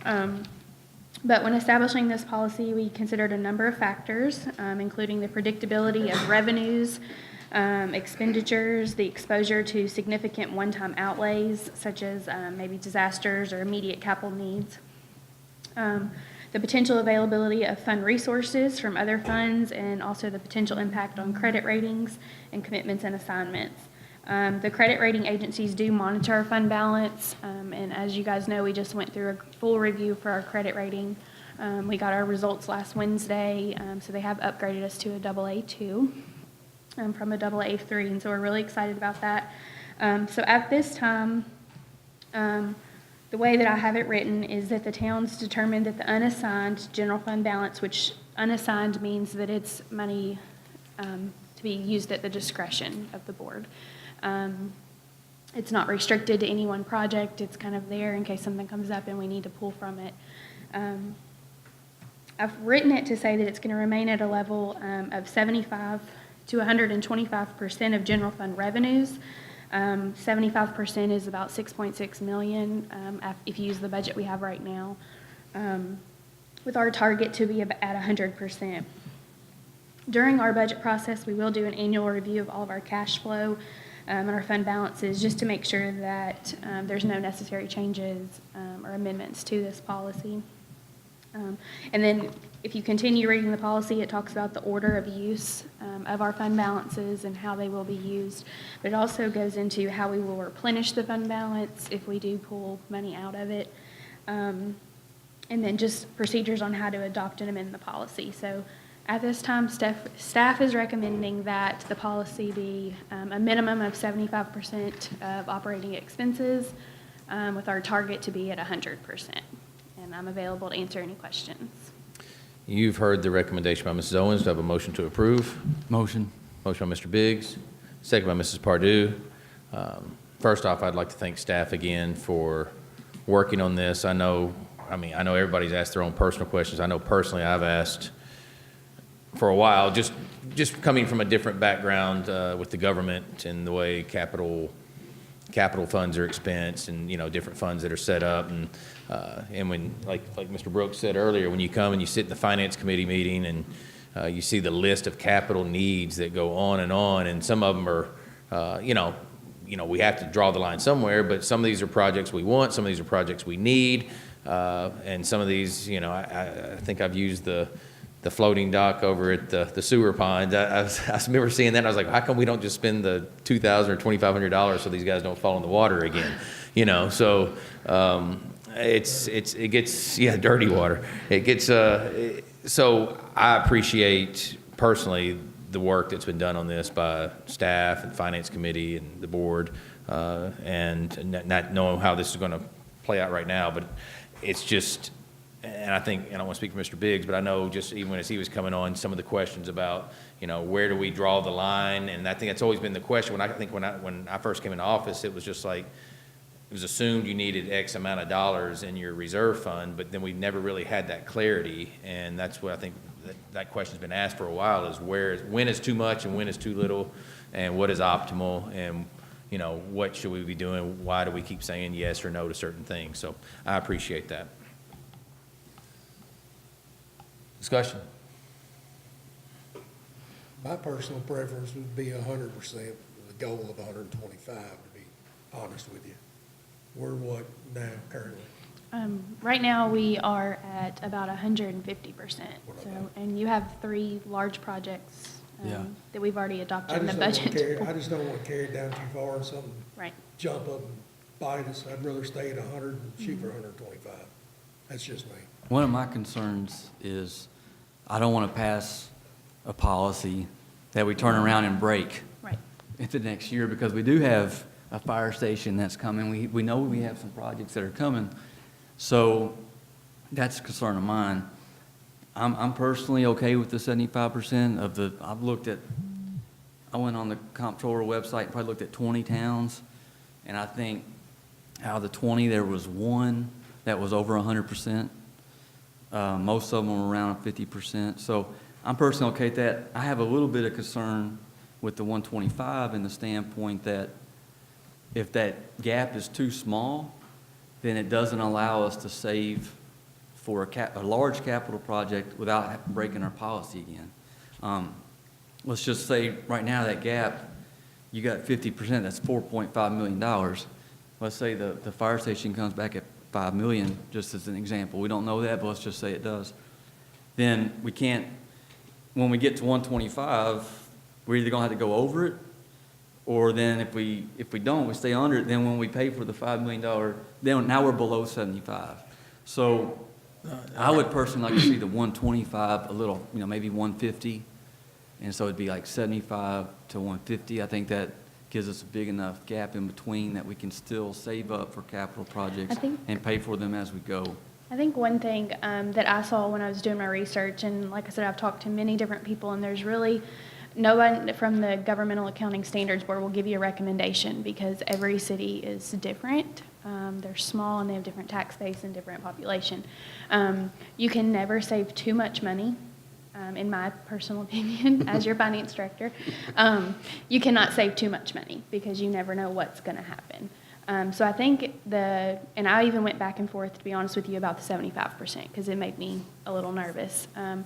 But when establishing this policy, we considered a number of factors, including the predictability of revenues, expenditures, the exposure to significant one-time outlays, such as maybe disasters or immediate capital needs, the potential availability of fund resources from other funds, and also the potential impact on credit ratings and commitments and assignments. The credit rating agencies do monitor our fund balance, and as you guys know, we just went through a full review for our credit rating. We got our results last Wednesday, so they have upgraded us to a AA2 from a AA3, and so we're really excited about that. So at this time, the way that I have it written is that the town's determined that the unassigned general fund balance, which unassigned means that it's money to be used at the discretion of the board. It's not restricted to any one project. It's kind of there in case something comes up and we need to pull from it. I've written it to say that it's going to remain at a level of 75 to 125% of general fund revenues. 75% is about $6.6 million if you use the budget we have right now, with our target to be at 100%. During our budget process, we will do an annual review of all of our cash flow and our fund balances just to make sure that there's no necessary changes or amendments to this policy. And then if you continue reading the policy, it talks about the order of use of our fund balances and how they will be used. But it also goes into how we will replenish the fund balance if we do pull money out of it. And then just procedures on how to adopt and amend the policy. So at this time, staff is recommending that the policy be a minimum of 75% of operating expenses with our target to be at 100%. And I'm available to answer any questions. You've heard the recommendation by Mrs. Owens. Do I have a motion to approve? Motion. Motion by Mr. Biggs, second by Mrs. Pardue. First off, I'd like to thank staff again for working on this. I know everybody's asked their own personal questions. I know personally I've asked for a while, just coming from a different background with the government and the way capital capital funds are expensed and, different funds that are set up. And when, like Mr. Brooks said earlier, when you come and you sit in the finance committee meeting and you see the list of capital needs that go on, and some of them are, we have to draw the line somewhere, but some of these are projects we want, some of these are projects we need, and some of these, I think I've used the floating dock over at the sewer pond. I remember seeing that, and I was like, how come we don't just spend the $2,000 or $2,500 so these guys don't fall in the water again? So it gets, dirty water. It gets, so I appreciate personally the work that's been done on this by staff and finance committee and the board, and not knowing how this is going to play out right now, but it's just, and I think, and I don't want to speak for Mr. Biggs, but I know just even as he was coming on, some of the questions about, where do we draw the line? And I think that's always been the question. When I first came into office, it was just like, it was assumed you needed X amount of dollars in your reserve fund, but then we never really had that clarity. And that's what I think that question's been asked for a while, is when is too much and when is too little, and what is optimal, and what should we be doing? Why do we keep saying yes or no to certain things? So I appreciate that. Discussion. My personal preference would be 100%, the goal of 125, to be honest with you. We're what now currently? Right now, we are at about 150%. So, and you have 3 large projects that we've already adopted in the budget. I just don't want to carry it down too far and something jump up and bite us. I'd rather stay at 100 and shoot for 125. That's just me. One of my concerns is I don't want to pass a policy that we turn around and break into next year, because we do have a fire station that's coming. We know we have some projects that are coming. So that's a concern of mine. I'm personally okay with the 75% of the, I went on the comptroller website and probably looked at 20 towns, and I think out of the 20, there was one that was over 100%. Most of them were around 50%. So I'm personally okay with that. I have a little bit of concern with the 125 in the standpoint that if that gap is too small, then it doesn't allow us to save for a large capital project without breaking our policy again. Let's just say right now that gap, you got 50%, that's $4.5 million. Let's say the fire station comes back at $5 million, just as an example. We don't know that, but let's just say it does. Then we can't, when we get to 125, we're either gonna have to go over it, or then if we don't, we stay under it, then when we pay for the $5 million, then now we're below 75. So I would personally like to see the 125 a little, maybe 150. And so it'd be like 75 to 150. I think that gives us a big enough gap in between that we can still save up for capital projects and pay for them as we go. I think one thing that I saw when I was doing my research, and like I said, I've talked to many different people, and there's really no one from the Governmental Accounting Standards Board will give you a recommendation, because every city is different. They're small and they have different tax base and different population. You can never save too much money, in my personal opinion, as your finance director. You cannot save too much money because you never know what's going to happen. So I think and I even went back and forth, to be honest with you, about the 75%, because it made me a little nervous. I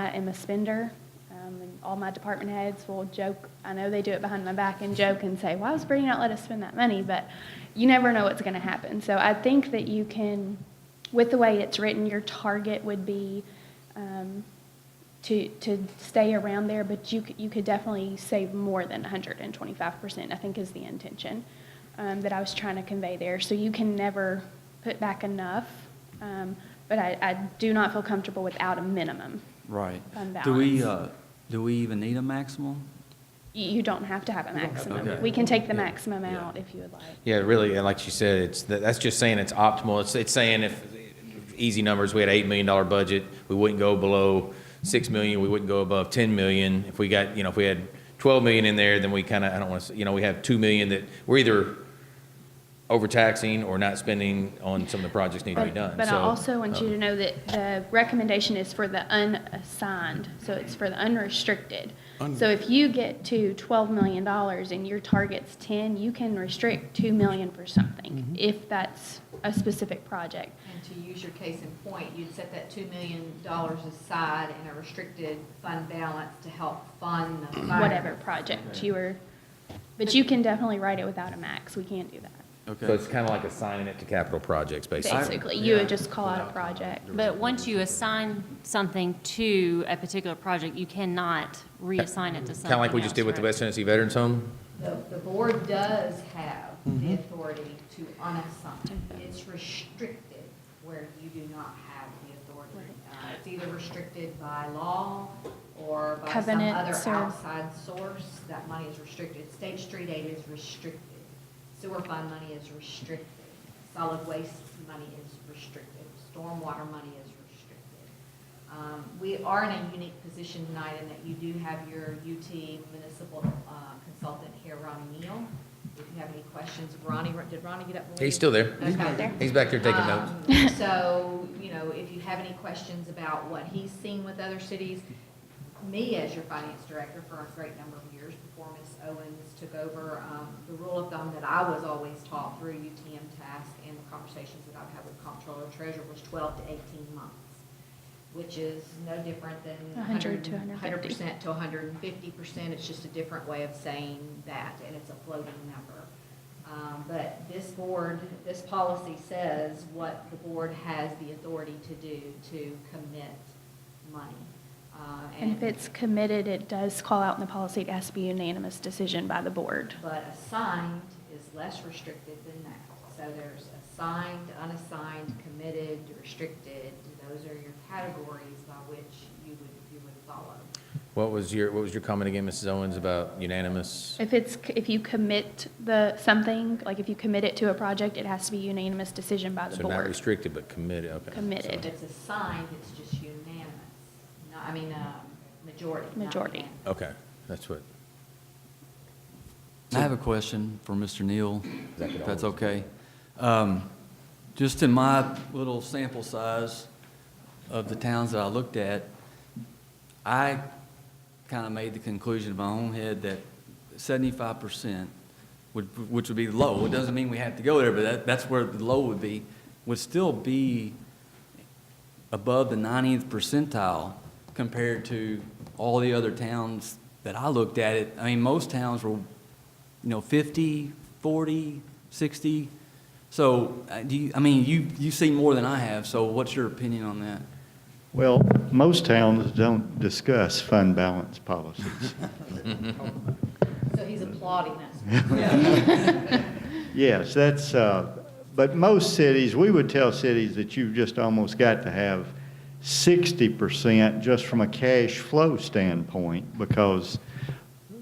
am a spender. And all my department heads will joke. I know they do it behind my back and joke and say, why was Brady not let us spend that money? But you never know what's going to happen. So I think that you can, with the way it's written, your target would be to stay around there, but you could definitely save more than 125%, I think is the intention that I was trying to convey there. So you can never put back enough, but I do not feel comfortable without a minimum. Right. Fund balance. Do we even need a maximum? You don't have to have a maximum. Okay. We can take the maximum out if you would like. Yeah, really, and like you said, that's just saying it's optimal. It's saying if, easy numbers, we had $8 million budget, we wouldn't go below $6 million, we wouldn't go above $10 million. If we got, if we had $12 million in there, then we kind of, I don't want to, we have $2 million that we're either overtaxing or not spending on some of the projects need to be done. But I So, also want you to know that the recommendation is for the unassigned, so it's for the unrestricted. So if you get to $12 million and your target's 10, you can restrict 2 million for something, if that's a specific project. And to use your case in point, you'd set that $2 million aside in a restricted fund balance to help fund the fire. Whatever project you were, but you can definitely write it without a max, we can't do that. so it's kind of like assigning it to capital projects, basically. Basically, you would just call out a project. But once you assign something to a particular project, you cannot reassign it to something Kind of like we just did with the else, West Tennessee Veterans Home? The board does have the authority to unassign. It's restricted where you do not have the authority. It's either restricted by law or by some other Covenants or- outside source. That money is restricted. State street aid is restricted. Sewer fund money is restricted. Solid waste money is restricted. Stormwater money is restricted. We are in a unique position tonight in that you do have your UT municipal consultant here, Ronnie Neal. If you have any questions, did Ronnie get up? and leave? He's still there. Okay. He's back there taking notes. So, if you have any questions about what he's seen with other cities, me as your finance director for a great number of years before Ms. Owens took over, the rule of thumb that I was always taught through UTM task and the conversations that I've had with comptroller treasurer was 12 to 18 months, which is no different than 100 to 150. 100% to 150%. It's just a different way of saying that, and it's a floating number. But this policy says what the board has the authority to do to commit money. And if it's committed, it does call out in the policy, it has to be a unanimous decision by the board. But assigned is less restricted than that. So there's assigned, unassigned, committed, restricted. Those are your categories by which you would follow. What was your comment again, Mrs. Owens, about unanimous? If you commit something, like if you commit it to a project, it has to be unanimous decision by the So board. not restricted, but committed, okay. Committed. If it's assigned, it's just unanimous. Majority. not Majority. unanimous. Okay, that's what. I have a question for Mr. Neal, That could if that's always- okay. Just in my little sample size of the towns that I looked at, I kind of made the conclusion in my own head that 75%, which would be low, it doesn't mean we have to go there, but that's where the low would be, would still be above the 90th percentile compared to all the other towns that I looked at it. I mean, most towns were, 50, 40, 60. So you've seen more than I have, so what's your opinion on that? Well, most towns don't discuss fund balance policies. So he's applauding us. Yes, but most cities, we would tell cities that you've just almost got to have 60% just from a cash flow standpoint, because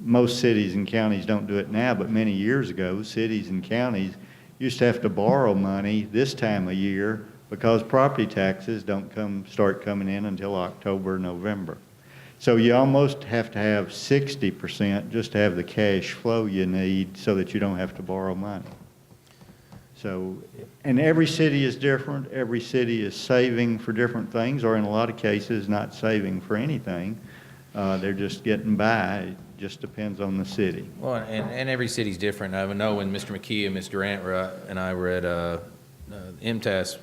most cities and counties don't do it now, but many years ago, cities and counties used to have to borrow money this time of year because property taxes don't start coming in until October, November. So you almost have to have 60% just to have the cash flow you need so that you don't have to borrow money. So, and every city is different. Every city is saving for different things, or in a lot of cases, not saving for anything. They're just getting by. It just depends on the city. Well, and every city's different. I know when Mr. McKee and Ms. Durant and I were at MTAS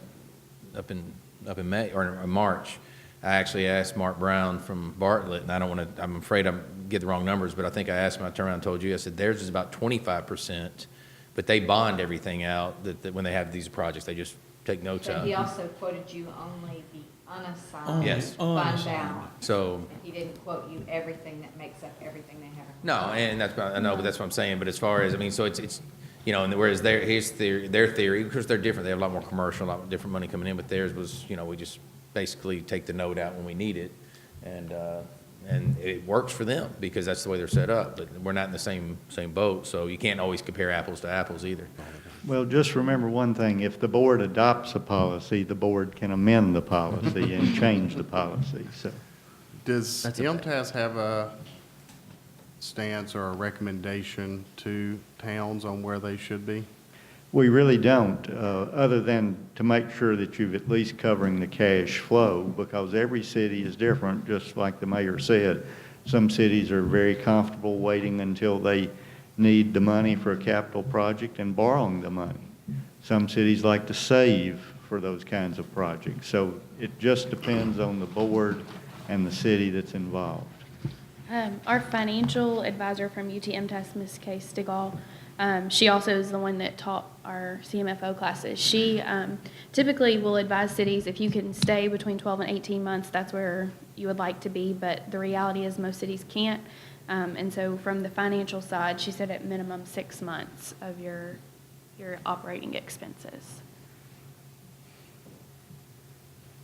up in May or March, I actually asked Mark Brown from Bartlett, and I'm afraid I'm get the wrong numbers, but I think I asked him, I turned around and told you, I said theirs is about 25%, but they bond everything out that when they have these projects, they just take notes But out. he also quoted you only the unassigned Yes. fund balance. So, And he didn't quote you everything that makes up everything they have. no, and I know, but that's what I'm saying, but as far as, so it's, and whereas their theory, because they're different, they have a lot more commercial, a lot different money coming in, but theirs was, we just basically take the note out when we need it, and it works for them, because that's the way they're set up, but we're not in the same boat, so you can't always compare apples to apples either. Well, just remember one thing, if the board adopts a policy, the board can amend the policy and change the policy, so. Does MTAS have a stance or a recommendation to towns on where they should be? We really don't, other than to make sure that you've at least covering the cash flow, because every city is different, just like the mayor said. Some cities are very comfortable waiting until they need the money for a capital project and borrowing the money. Some cities like to save for those kinds of projects. So it just depends on the board and the city that's involved. Our financial advisor from UT MTS, Ms. Kay Stigall, she also is the one that taught our CMFO classes. She typically will advise cities, if you can stay between 12 and 18 months, that's where you would like to be, but the reality is most cities can't. And so from the financial side, she said at minimum 6 months of your operating expenses.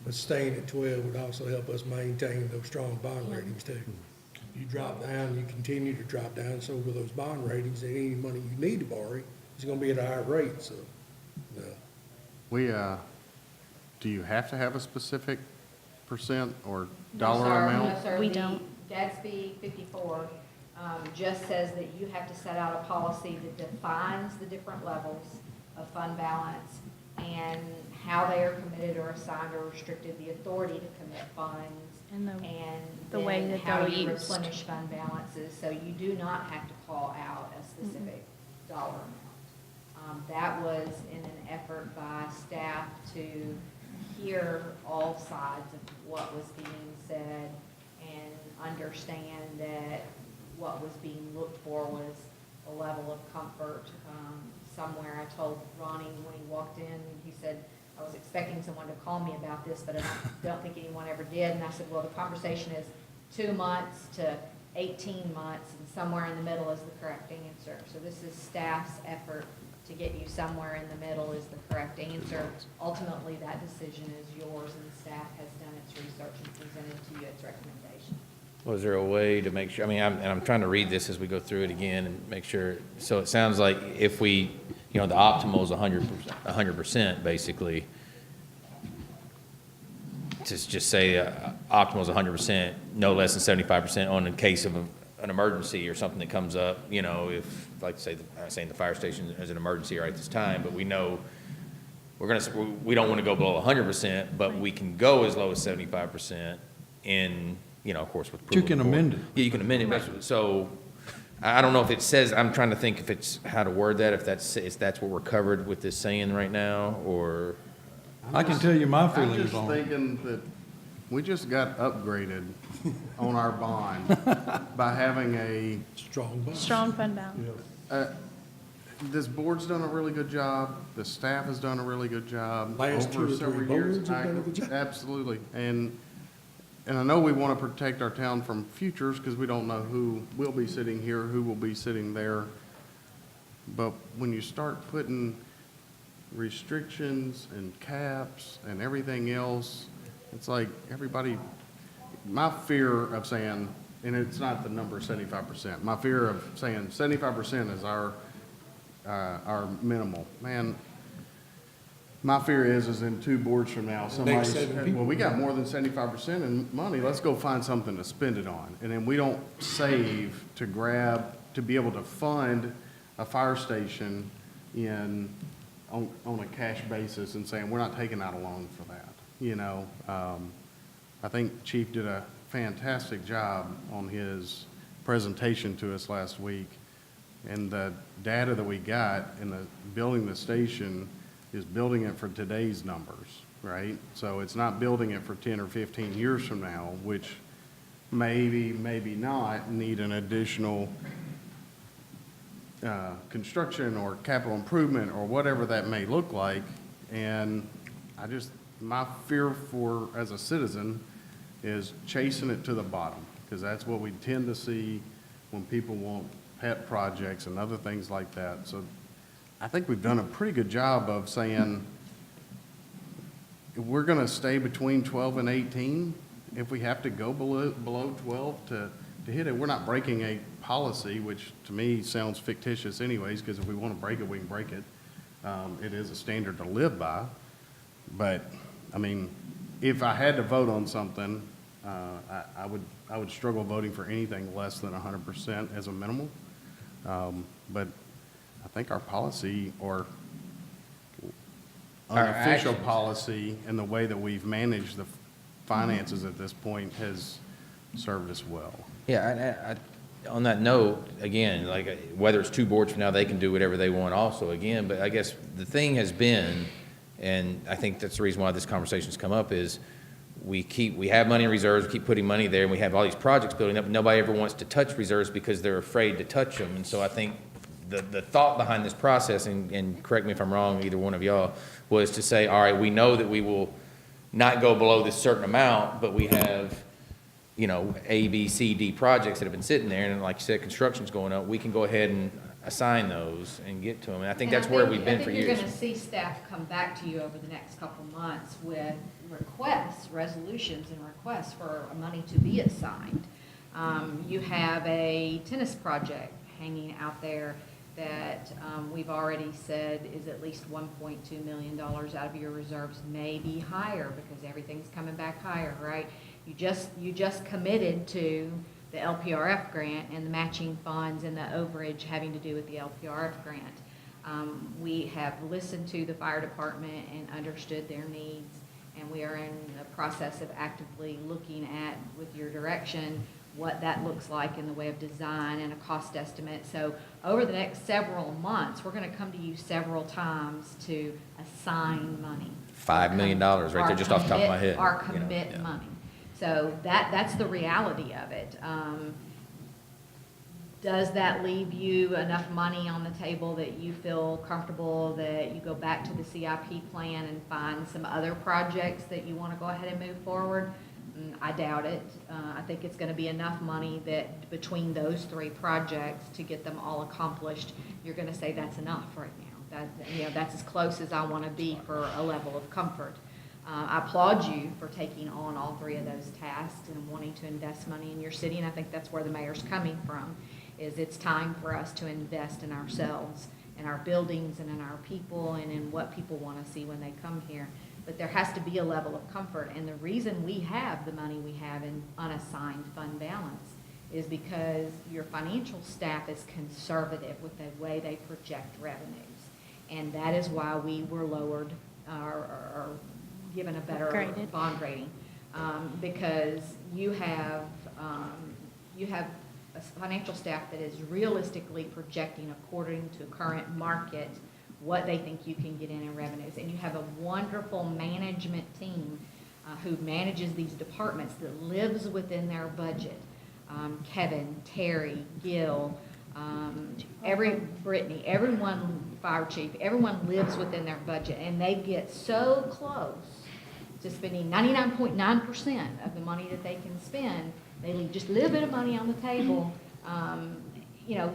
But staying at 12 would also help us maintain those strong bond ratings too. You drop down, you continue to drop down, so with those bond ratings, any money you need to borrow is gonna be at a higher rate, so, no. We, do you have to have a specific percent or No, dollar sir. amount? No, sir. We The don't. Gatsby 54 just says that you have to set out a policy that defines the different levels of fund balance and how they are committed or assigned or restricted, the authority to commit funds, And the then way that how they're you used. replenish fund balances, so you do not have to call out a specific dollar amount. That was in an effort by staff to hear all sides of what was being said and understand that what was being looked for was a level of comfort. Somewhere I told Ronnie when he walked in, he said, I was expecting someone to call me about this, but I don't think anyone ever did. And I said, well, the conversation is 2 months to 18 months, and somewhere in the middle is the correct answer. So this is staff's effort to get you somewhere in the middle is the correct answer. Ultimately, that decision is yours, and staff has done its research and presented to you its recommendation. Was there a way to make sure, I mean, I'm trying to read this as we go through it again and make sure, so it sounds like if we, the optimal is 100% basically. Just say optimal is 100%, no less than 75% on in case of an emergency or something that comes up, if, like say, I'm saying the fire station is an emergency right at this time, but we know we don't want to go below 100%, but we can go as low as 75% in, of course, with approval. You can of the board. amend it. Yeah, you can amend it, basically. So I don't know if it says, I'm trying to think if it's how to word that, if that's what we're covered with this saying right now, or. I can tell you my I'm feelings just on it. thinking that we just got upgraded on our bond by having a, Strong fund balance. this board's done a really good job, the staff has done a really good job. Last over 2 or 3 several years. boards have done a good job. Absolutely, and I know we want to protect our town from futures, because we don't know who will be sitting here, who will be sitting there. But when you start putting restrictions and caps and everything else, it's like everybody, my fear of saying, and it's not the number 75%, my fear of saying 75% is our minimal. Man, my fear is in 2 boards from now, somebody's, 7 people. well, we got more than 75% in money, let's go find something to spend it on. And then we don't save to be able to fund a fire station on a cash basis and saying, we're not taking out a loan for that. I think Chief did a fantastic job on his presentation to us last week. And the data that we got in the building the station is building it for today's numbers, right? So it's not building it for 10 or 15 years from now, which maybe not need an additional construction or capital improvement or whatever that may look like. And my fear as a citizen is chasing it to the bottom, because that's what we tend to see when people want pet projects and other things like that. So I think we've done a pretty good job of saying, if we're going to stay between 12 and 18, if we have to go below 12 to hit it, we're not breaking a policy, which to me sounds fictitious anyways, because if we want to break it, we can break it. It is a standard to live by. But, I mean, if I had to vote on something, I would struggle voting for anything less than 100% as a minimal. But I think our policy, or Our Our official actions. policy and the way that we've managed the finances at this point has served us well. Yeah, on that note, again, like, whether it's two boards from now, they can do whatever they want also, again, but I guess the thing has been, and I think that's the reason why this conversation's come up, is we have money in reserves, we keep putting money there, and we have all these projects building up, and nobody ever wants to touch reserves because they're afraid to touch them, and so I think the thought behind this process, and correct me if I'm wrong, either one of y'all, was to say, all right, we know that we will not go below this certain amount, but we have, you know, A, B, C, D projects that have been sitting there, and like you said, construction's going up, we can go ahead and assign those and get to them, and I think that's where we've been for I think years. you're gonna see staff come back to you over the next couple months with requests, resolutions and requests for money to be assigned. You have a tennis project hanging out there that we've already said is at least $1.2 million out of your reserves, maybe higher, because everything's coming back higher, right? You just committed to the LPRF grant and the matching funds and the overage having to do with the LPRF grant. We have listened to the fire department and understood their needs, and we are in the process of actively looking at, with your direction, what that looks like in the way of design and a cost estimate. So over the next several months, we're going to come to you several times to assign money. $5 million right there, just off the top of my head. Our you know, commit yeah. money. So that's the reality of it. Does that leave you enough money on the table that you feel comfortable that you go back to the CIP plan and find some other projects that you want to go ahead and move forward? I doubt it. I think it's going to be enough money that between those three projects to get them all accomplished, you're going to say that's enough right now. That's as close as I want to be for a level of comfort. I applaud you for taking on all three of those tasks and wanting to invest money in your city, and I think that's where the mayor's coming from, is it's time for us to invest in ourselves, in our buildings, and in our people, and in what people want to see when they come here. But there has to be a level of comfort, and the reason we have the money we have in unassigned fund balance is because your financial staff is conservative with the way they project revenues, and that is why we were lowered or given a better Graded. bond rating, because you have a financial staff that is realistically projecting according to current market what they think you can get in revenues. And you have a wonderful management team who manages these departments that lives within their budget. Kevin, Terry, Gil, Brittany, everyone, fire chief, everyone lives within their budget, and they get so close to spending 99.9% of the money that they can spend. They leave just a little bit of money on the table.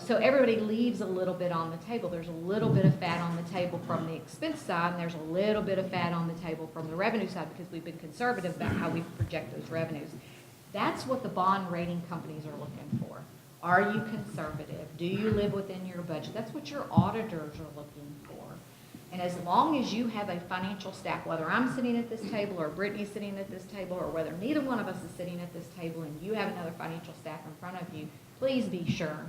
So everybody leaves a little bit on the table. There's a little bit of fat on the table from the expense side, and there's a little bit of fat on the table from the revenue side, because we've been conservative about how we project those revenues. That's what the bond rating companies are looking for. Are you conservative? Do you live within your budget? That's what your auditors are looking for. And as long as you have a financial staff, whether I'm sitting at this table or Brittany's sitting at this table, or whether neither one of us is sitting at this table and you have another financial staff in front of you, please be sure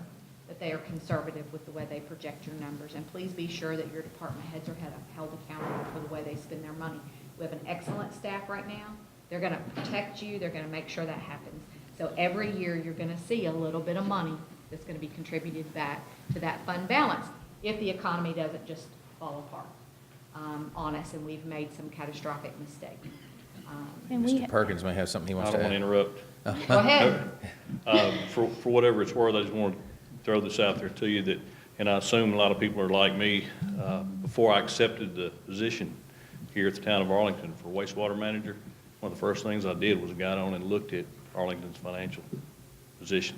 that they are conservative with the way they project your numbers. And please be sure that your department heads are held accountable for the way they spend their money. We have an excellent staff right now. They're going to protect you. They're going to make sure that happens. So every year you're going to see a little bit of money that's going to be contributed back to that fund balance if the economy doesn't just fall apart on us and we've made some catastrophic mistake. Mr. Perkins may have something he wants to add. I don't want to interrupt. Go ahead. For whatever it's worth, I just want to throw this out there to you that, and I assume a lot of people are like me, before I accepted the position here at the town of Arlington for wastewater manager, one of the first things I did was got on and looked at Arlington's financial position.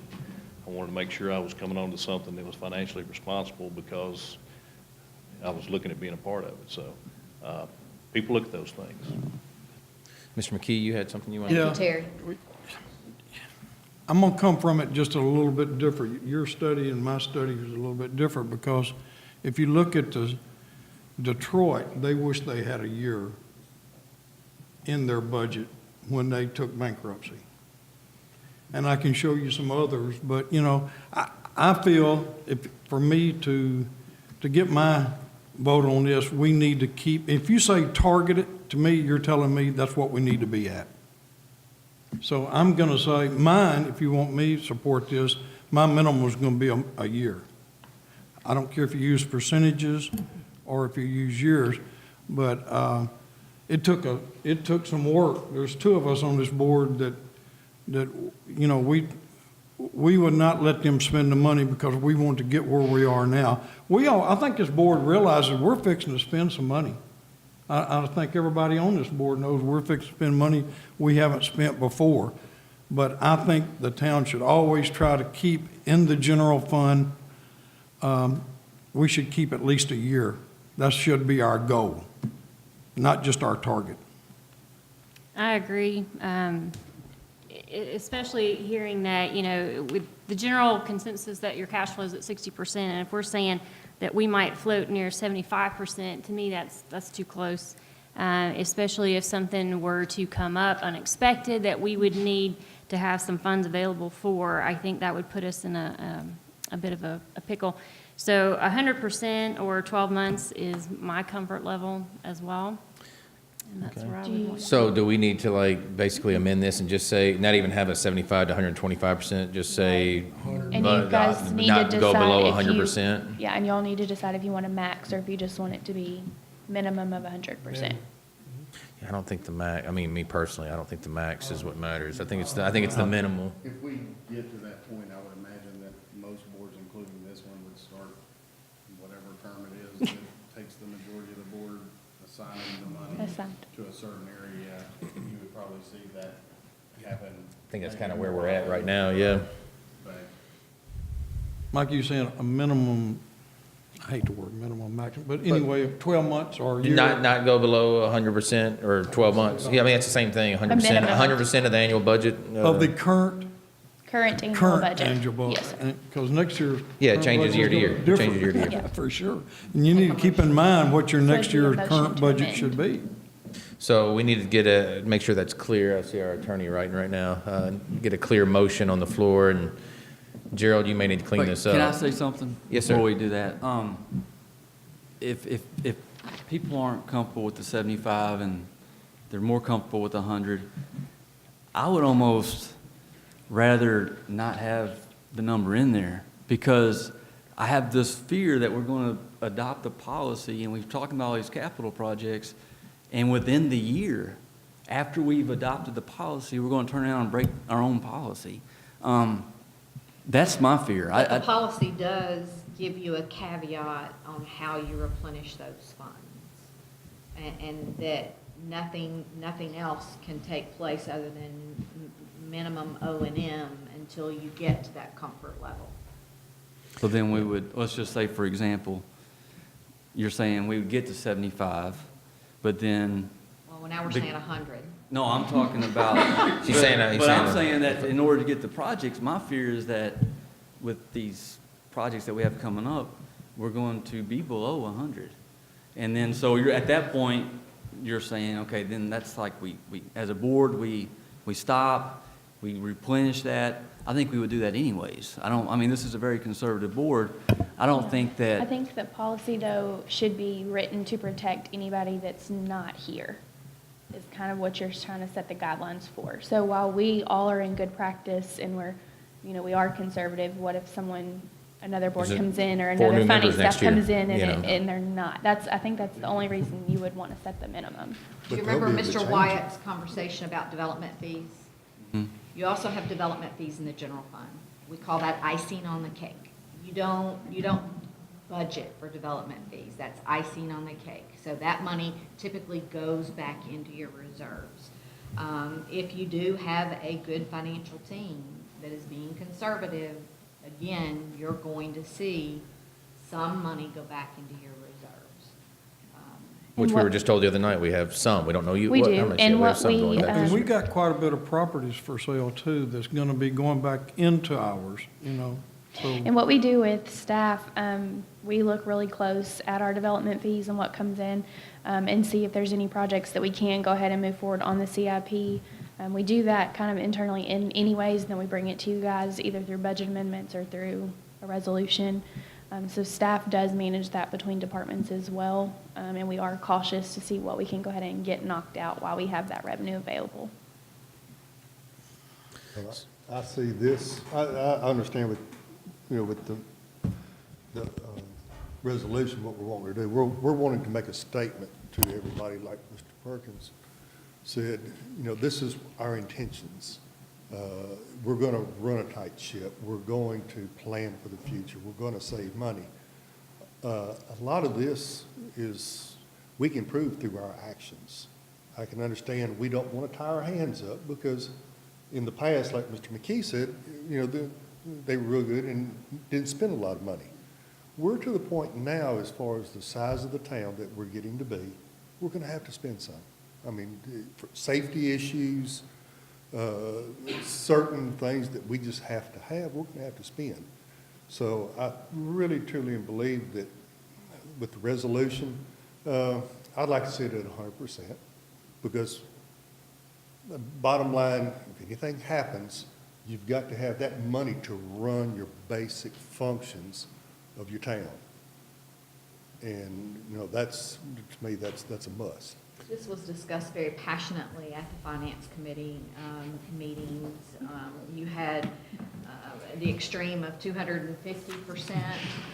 I wanted to make sure I was coming on to something that was financially responsible, because I was looking at being a part of it. So people look at those things. Mr. McKee, you had something you wanted to Thank you, Terry. I'm going to come from it just a little bit different. Your study and my study is a little bit different, because if you look at Detroit, they wish they had a year in their budget when they took bankruptcy. And I can show you some others, but I feel for me to get my vote on this, we need to keep, if you say target it, to me, you're telling me that's what we need to be at. So I'm going to say mine, if you want me to support this, my minimum is going to be a year. I don't care if you use percentages or if you use years, but it took some work. There's two of us on this board that you know, we would not let them spend the money because we want to get where we are now. I think this board realizes we're fixing to spend some money. I think everybody on this board knows we're fixing to spend money we haven't spent before. But I think the town should always try to keep in the general fund, we should keep at least a year. That should be our goal, not just our target. I agree. Especially hearing that, you know, with the general consensus that your cash flow is at 60%, and if we're saying that we might float near 75%, to me, that's too close. Especially if something were to come up unexpected that we would need to have some funds available for, I think that would put us in a bit of a pickle. So 100% or 12 months is my comfort level as well. And that's where I would want. So do we need to like basically amend this and just say, not even have a 75 to 125%, just say, And you guys need to not decide go below if you- 100%? Yeah, and y'all need to decide if you want a max or if you just want it to be minimum of 100%. I don't think the max, I mean, me personally, I don't think the max is what matters. I think it's the minimal. If we get to that point, I would imagine that most boards, including this one, would start whatever term it is, that takes the majority of the board assigning the money Assigned. to a certain area. You would probably see that happen. I think that's kind of where we're at right now, yeah. But Mike, you saying a minimum, I hate the word minimum, maximum, but anyway, 12 months or a year. Not go below 100% or 12 months. Yeah, I mean, it's the same thing, 100%. minimum. 100% of the annual budget. Of the current Current budget. annual budget. Yes, sir. Because next year's. Yeah, it current changes budget's year to gonna year. be It different. changes year to year. Yeah, for sure. And you need to keep in mind what your So next it'd be a year's motion current to budget amend. should be. So we need to make sure that's clear. I see our attorney writing right now. Get a clear motion on the floor, and Gerald, you may need to clean Wait, this up. Can I say something? Yes, sir. Before we do that, if people aren't comfortable with the 75 and they're more comfortable with 100, I would almost rather not have the number in there, because I have this fear that we're going to adopt a policy, and we've talked about all these capital projects, and within the year, after we've adopted the policy, we're going to turn around and break our own policy. That's my fear. But the policy does give you a caveat on how you replenish those funds. And that nothing else can take place other than minimum O&M until you get to that comfort level. So then we would, let's just say, for example, you're saying we would get to 75, but then. Well, now we're saying 100. No, I'm talking about. She's saying that. But I'm saying that in order to get the projects, my fear is that with these projects that we have coming up, we're going to be below 100. And then, so you're, at that point, you're saying, okay, then that's like we as a board, we stop, we replenish that. I think we would do that anyways. I mean, this is a very conservative board. I don't think that. I think the policy, though, should be written to protect anybody that's not here, is kind of what you're trying to set the guidelines for. So while we all are in good practice and we are conservative, what if another board comes in or another finance staff comes in and they're not? I think that's the only reason you would want to set the minimum. Do you remember Mr. Wyatt's conversation about development fees? Hmm. You also have development fees in the general fund. We call that icing on the cake. You don't budget for development fees. That's icing on the cake. So that money typically goes back into your reserves. If you do have a good financial team that is being conservative, again, you're going to see some money go back into your reserves. Which we were just told the other night, we have some. We don't know We do. how much And yet. We have what some going back. And we got quite a bit of properties for sale too that's gonna be going back into ours, so. And what we do with staff, we look really close at our development fees and what comes in, and see if there's any projects that we can go ahead and move forward on the CIP. We do that kind of internally in any ways, and then we bring it to you guys either through budget amendments or through a resolution. So staff does manage that between departments as well, and we are cautious to see what we can go ahead and get knocked out while we have that revenue available. Well, I see this, I understand with, with the resolution, what we're wanting to do. We're wanting to make a statement to everybody, like Mr. Perkins said, this is our intentions. We're going to run a tight ship. We're going to plan for the future. We're going to save money. A lot of this is, we can prove through our actions. I can understand we don't want to tie our hands up because in the past, like Mr. McKee said, they were real good and didn't spend a lot of money. We're to the point now, as far as the size of the town that we're getting to be, we're going to have to spend some. I mean, for safety issues, certain things that we just have to have, we're going to have to spend. So I really, truly believe that with the resolution, I'd like to see it at 100% because the bottom line, if anything happens, you've got to have that money to run your basic functions of your town. And, that's, to me, that's a must. This was discussed very passionately at the Finance Committee meetings. You had the extreme of 250%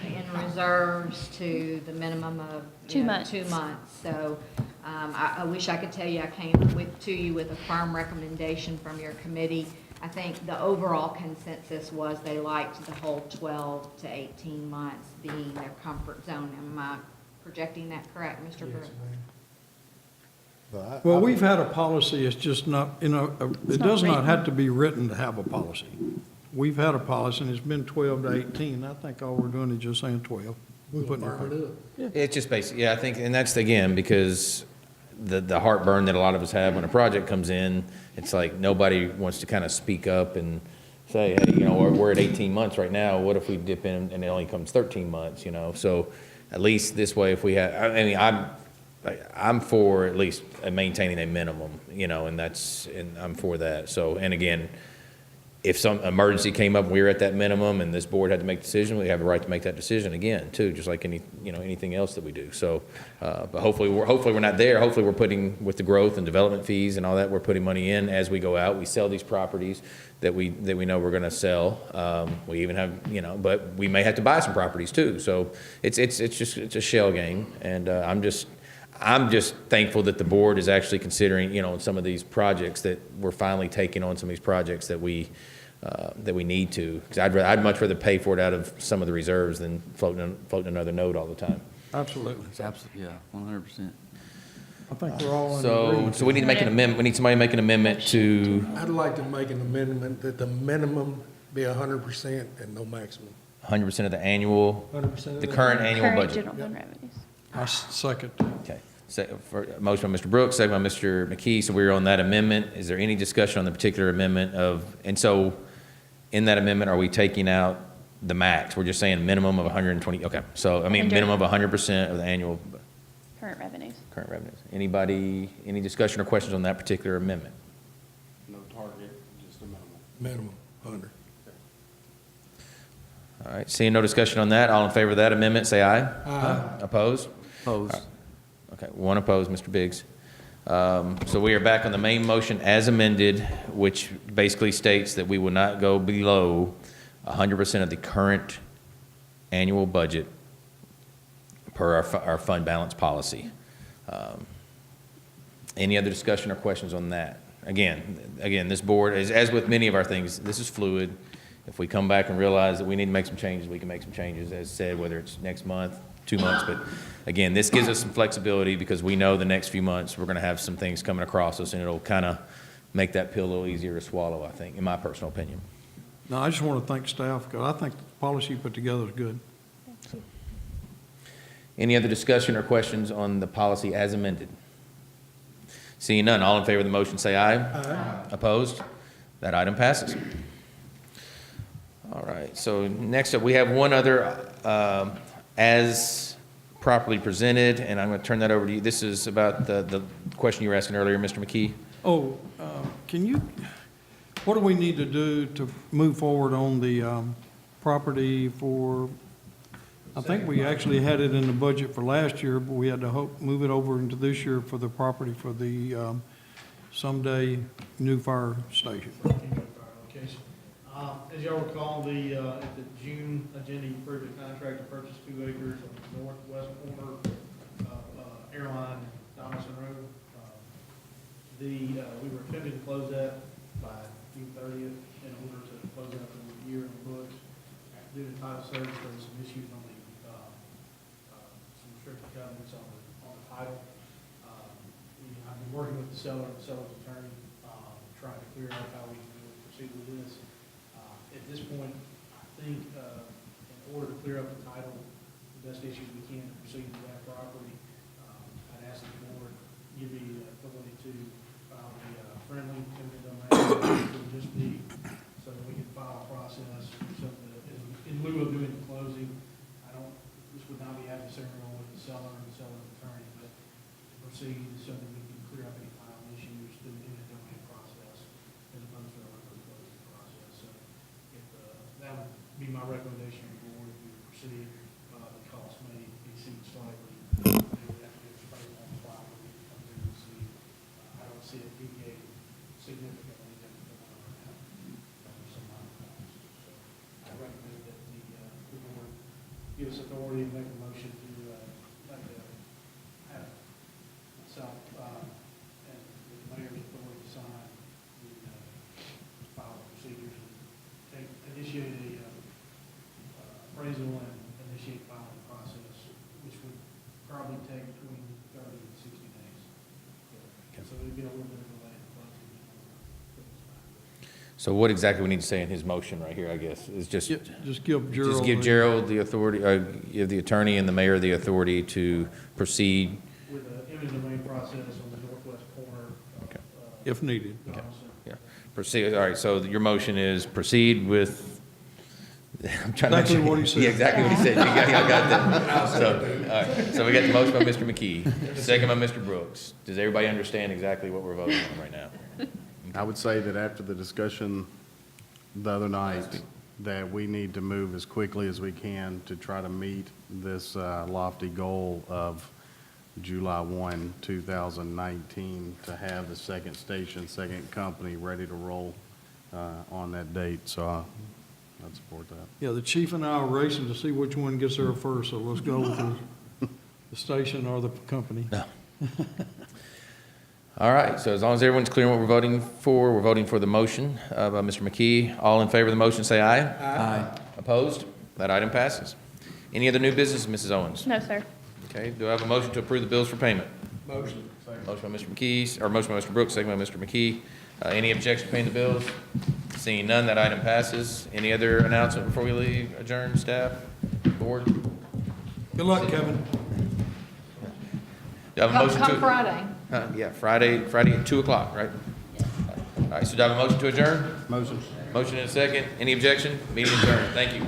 in reserves to the minimum of 2 months. 2 months. So I wish I could tell you I came to you with a firm recommendation from your committee. I think the overall consensus was they liked the whole 12 to 18 months being their comfort zone. Am I projecting that correct, Mr. Brooks? Well, we've had a policy, it's just not, it does not have to be written to have a policy. We've had a policy, and it's been 12 to 18. I think all we're doing is just saying 12. It's just basic, yeah, I think, and that's again, because the heartburn that a lot of us have when a project comes in, it's like nobody wants to kind of speak up and say, hey, we're at 18 months right now, what if we dip in and it only comes 13 months, So at least this way, if we have, I mean, I'm for at least maintaining a minimum, and I'm for that. So, and again, if some emergency came up and we were at that minimum and this board had to make a decision, we have the right to make that decision again, too, just like anything else that we do. So, but hopefully we're not there. Hopefully we're putting, with the growth and development fees and all that, we're putting money in as we go out. We sell these properties that we know we're going to sell. We even have, but we may have to buy some properties too. So it's a shell game, and I'm just thankful that the board is actually considering, some of these projects that we're finally taking on some of these projects that we need to. Because I'd much rather pay for it out of some of the reserves than floating another note all the time. Absolutely. Absolutely, yeah, 100%. I think we're all in So agreement. we need to make an amendment. We need somebody to make an amendment to I'd like to make an amendment that the minimum be 100% and no maximum. 100% of the annual, 100% of the current annual Current budget. general fund revenues. I second. Okay. Motion by Mr. Brooks, second by Mr. McKee. So we're on that amendment. Is there any discussion on the particular amendment and so in that amendment, are we taking out the max? We're just saying minimum of 120. Okay. So, minimum of 100% of the annual Current revenues. current revenues. Any discussion or questions on that particular amendment? No target, just a minimum. Minimum, 100. All right. Seeing no discussion on that, all in favor of that amendment, say aye. Aye. Opposed? Opposed. Okay, one opposed, Mr. Biggs. So we are back on the main motion as amended, which basically states that we will not go below 100% of the current annual budget per our fund balance policy. Any other discussion or questions on that? Again, this board, as with many of our things, this is fluid. If we come back and realize that we need to make some changes, we can make some changes, as said, whether it's next month, 2 months. But again, this gives us some flexibility because we know the next few months we're going to have some things coming across us, and it'll kind of make that pill a little easier to swallow, I think, in my personal opinion. No, I just want to thank staff because I think the policy you put together is good. Any other discussion or questions on the policy as amended? Seeing none, all in favor of the motion say aye. Aye. Opposed? That item passes. All right, so next up, we have one other as properly presented, and I'm going to turn that over to you. This is about the question you were asking earlier, Mr. McKee. Oh, what do we need to do to move forward on the property for I think we actually had it in the budget for last year, but we had to move it over into this year for the property for the someday new fire station. Location. As y'all recall, at the June agenda, you approved a contract to purchase 2 acres on the northwest corner of Airline and Donaldson Road. We were attempting to close that by June 30th in order to close out the year in the books. Due to title search, there was some issues on the, some restricted covenants on the title. I've been working with the seller and the seller's attorney, trying to clear out how we can proceed with this. At this point, I think, in order to clear up the title, the best issue we can to proceed with that property, I'd ask the board give me the authority to file a friendly eminent domain, it would just be so that we can file a process, so that in lieu of doing the closing, this would not be adversarial with the seller and the seller's attorney, but to proceed so that we can clear up any final issues through the eminent domain process as opposed to a regular closing process. So that would be my recommendation to the board if we proceed. The cost may exceed slightly. We would have to get appraisal on the property, come in and see. I don't see it deviating significantly than the one right now. There's some minor costs. So I recommend that the board give us authority and make a motion to have myself and the mayor's authority to sign the file procedures and initiate a appraisal and initiate filing process, which would probably take between 30 and 60 days. So it'd be a little bit of a delay in closing. So what exactly we need to say in his motion right here, I guess, is just give Gerald. Just give Gerald the authority, give the attorney and the mayor the authority to proceed. With the eminent domain process on the northwest corner. Okay. If needed. Okay. Yeah. Proceed, all right, so your motion is proceed with, I'm trying to. Exactly what he said. Yeah, exactly what he said. I got that. So, all right, so we got the motion by Mr. McKee, second by Mr. Brooks. Does everybody understand exactly what we're voting on right now? I would say that after the discussion the other night, that we need to move as quickly as we can to try to meet this lofty goal of July 1, 2019, to have the second station, second company ready to roll on that date. So I'd support that. Yeah, the chief and I are racing to see which one gets there first, so let's go with the station or the company. No. All right, so as long as everyone's clear on what we're voting for the motion by Mr. McKee. All in favor of the motion, say aye. Aye. Opposed? That item passes. Any other new business, Mrs. Owens? No, sir. Okay, do I have a motion to approve the bills for payment? Motion. Motion by Mr. McKee, or motion by Mr. Brooks, second by Mr. McKee. Any objection to paying the bills? Seeing none, that item passes. Any other announcement before we leave? Adjourn, staff, board? Good luck, Kevin. Do I have a motion to? Come Friday. Yeah, Friday at 2 o'clock, right? All right, so do I have a motion to adjourn? Motion. Motion and a second. Any objection? Meeting adjourned. Thank you.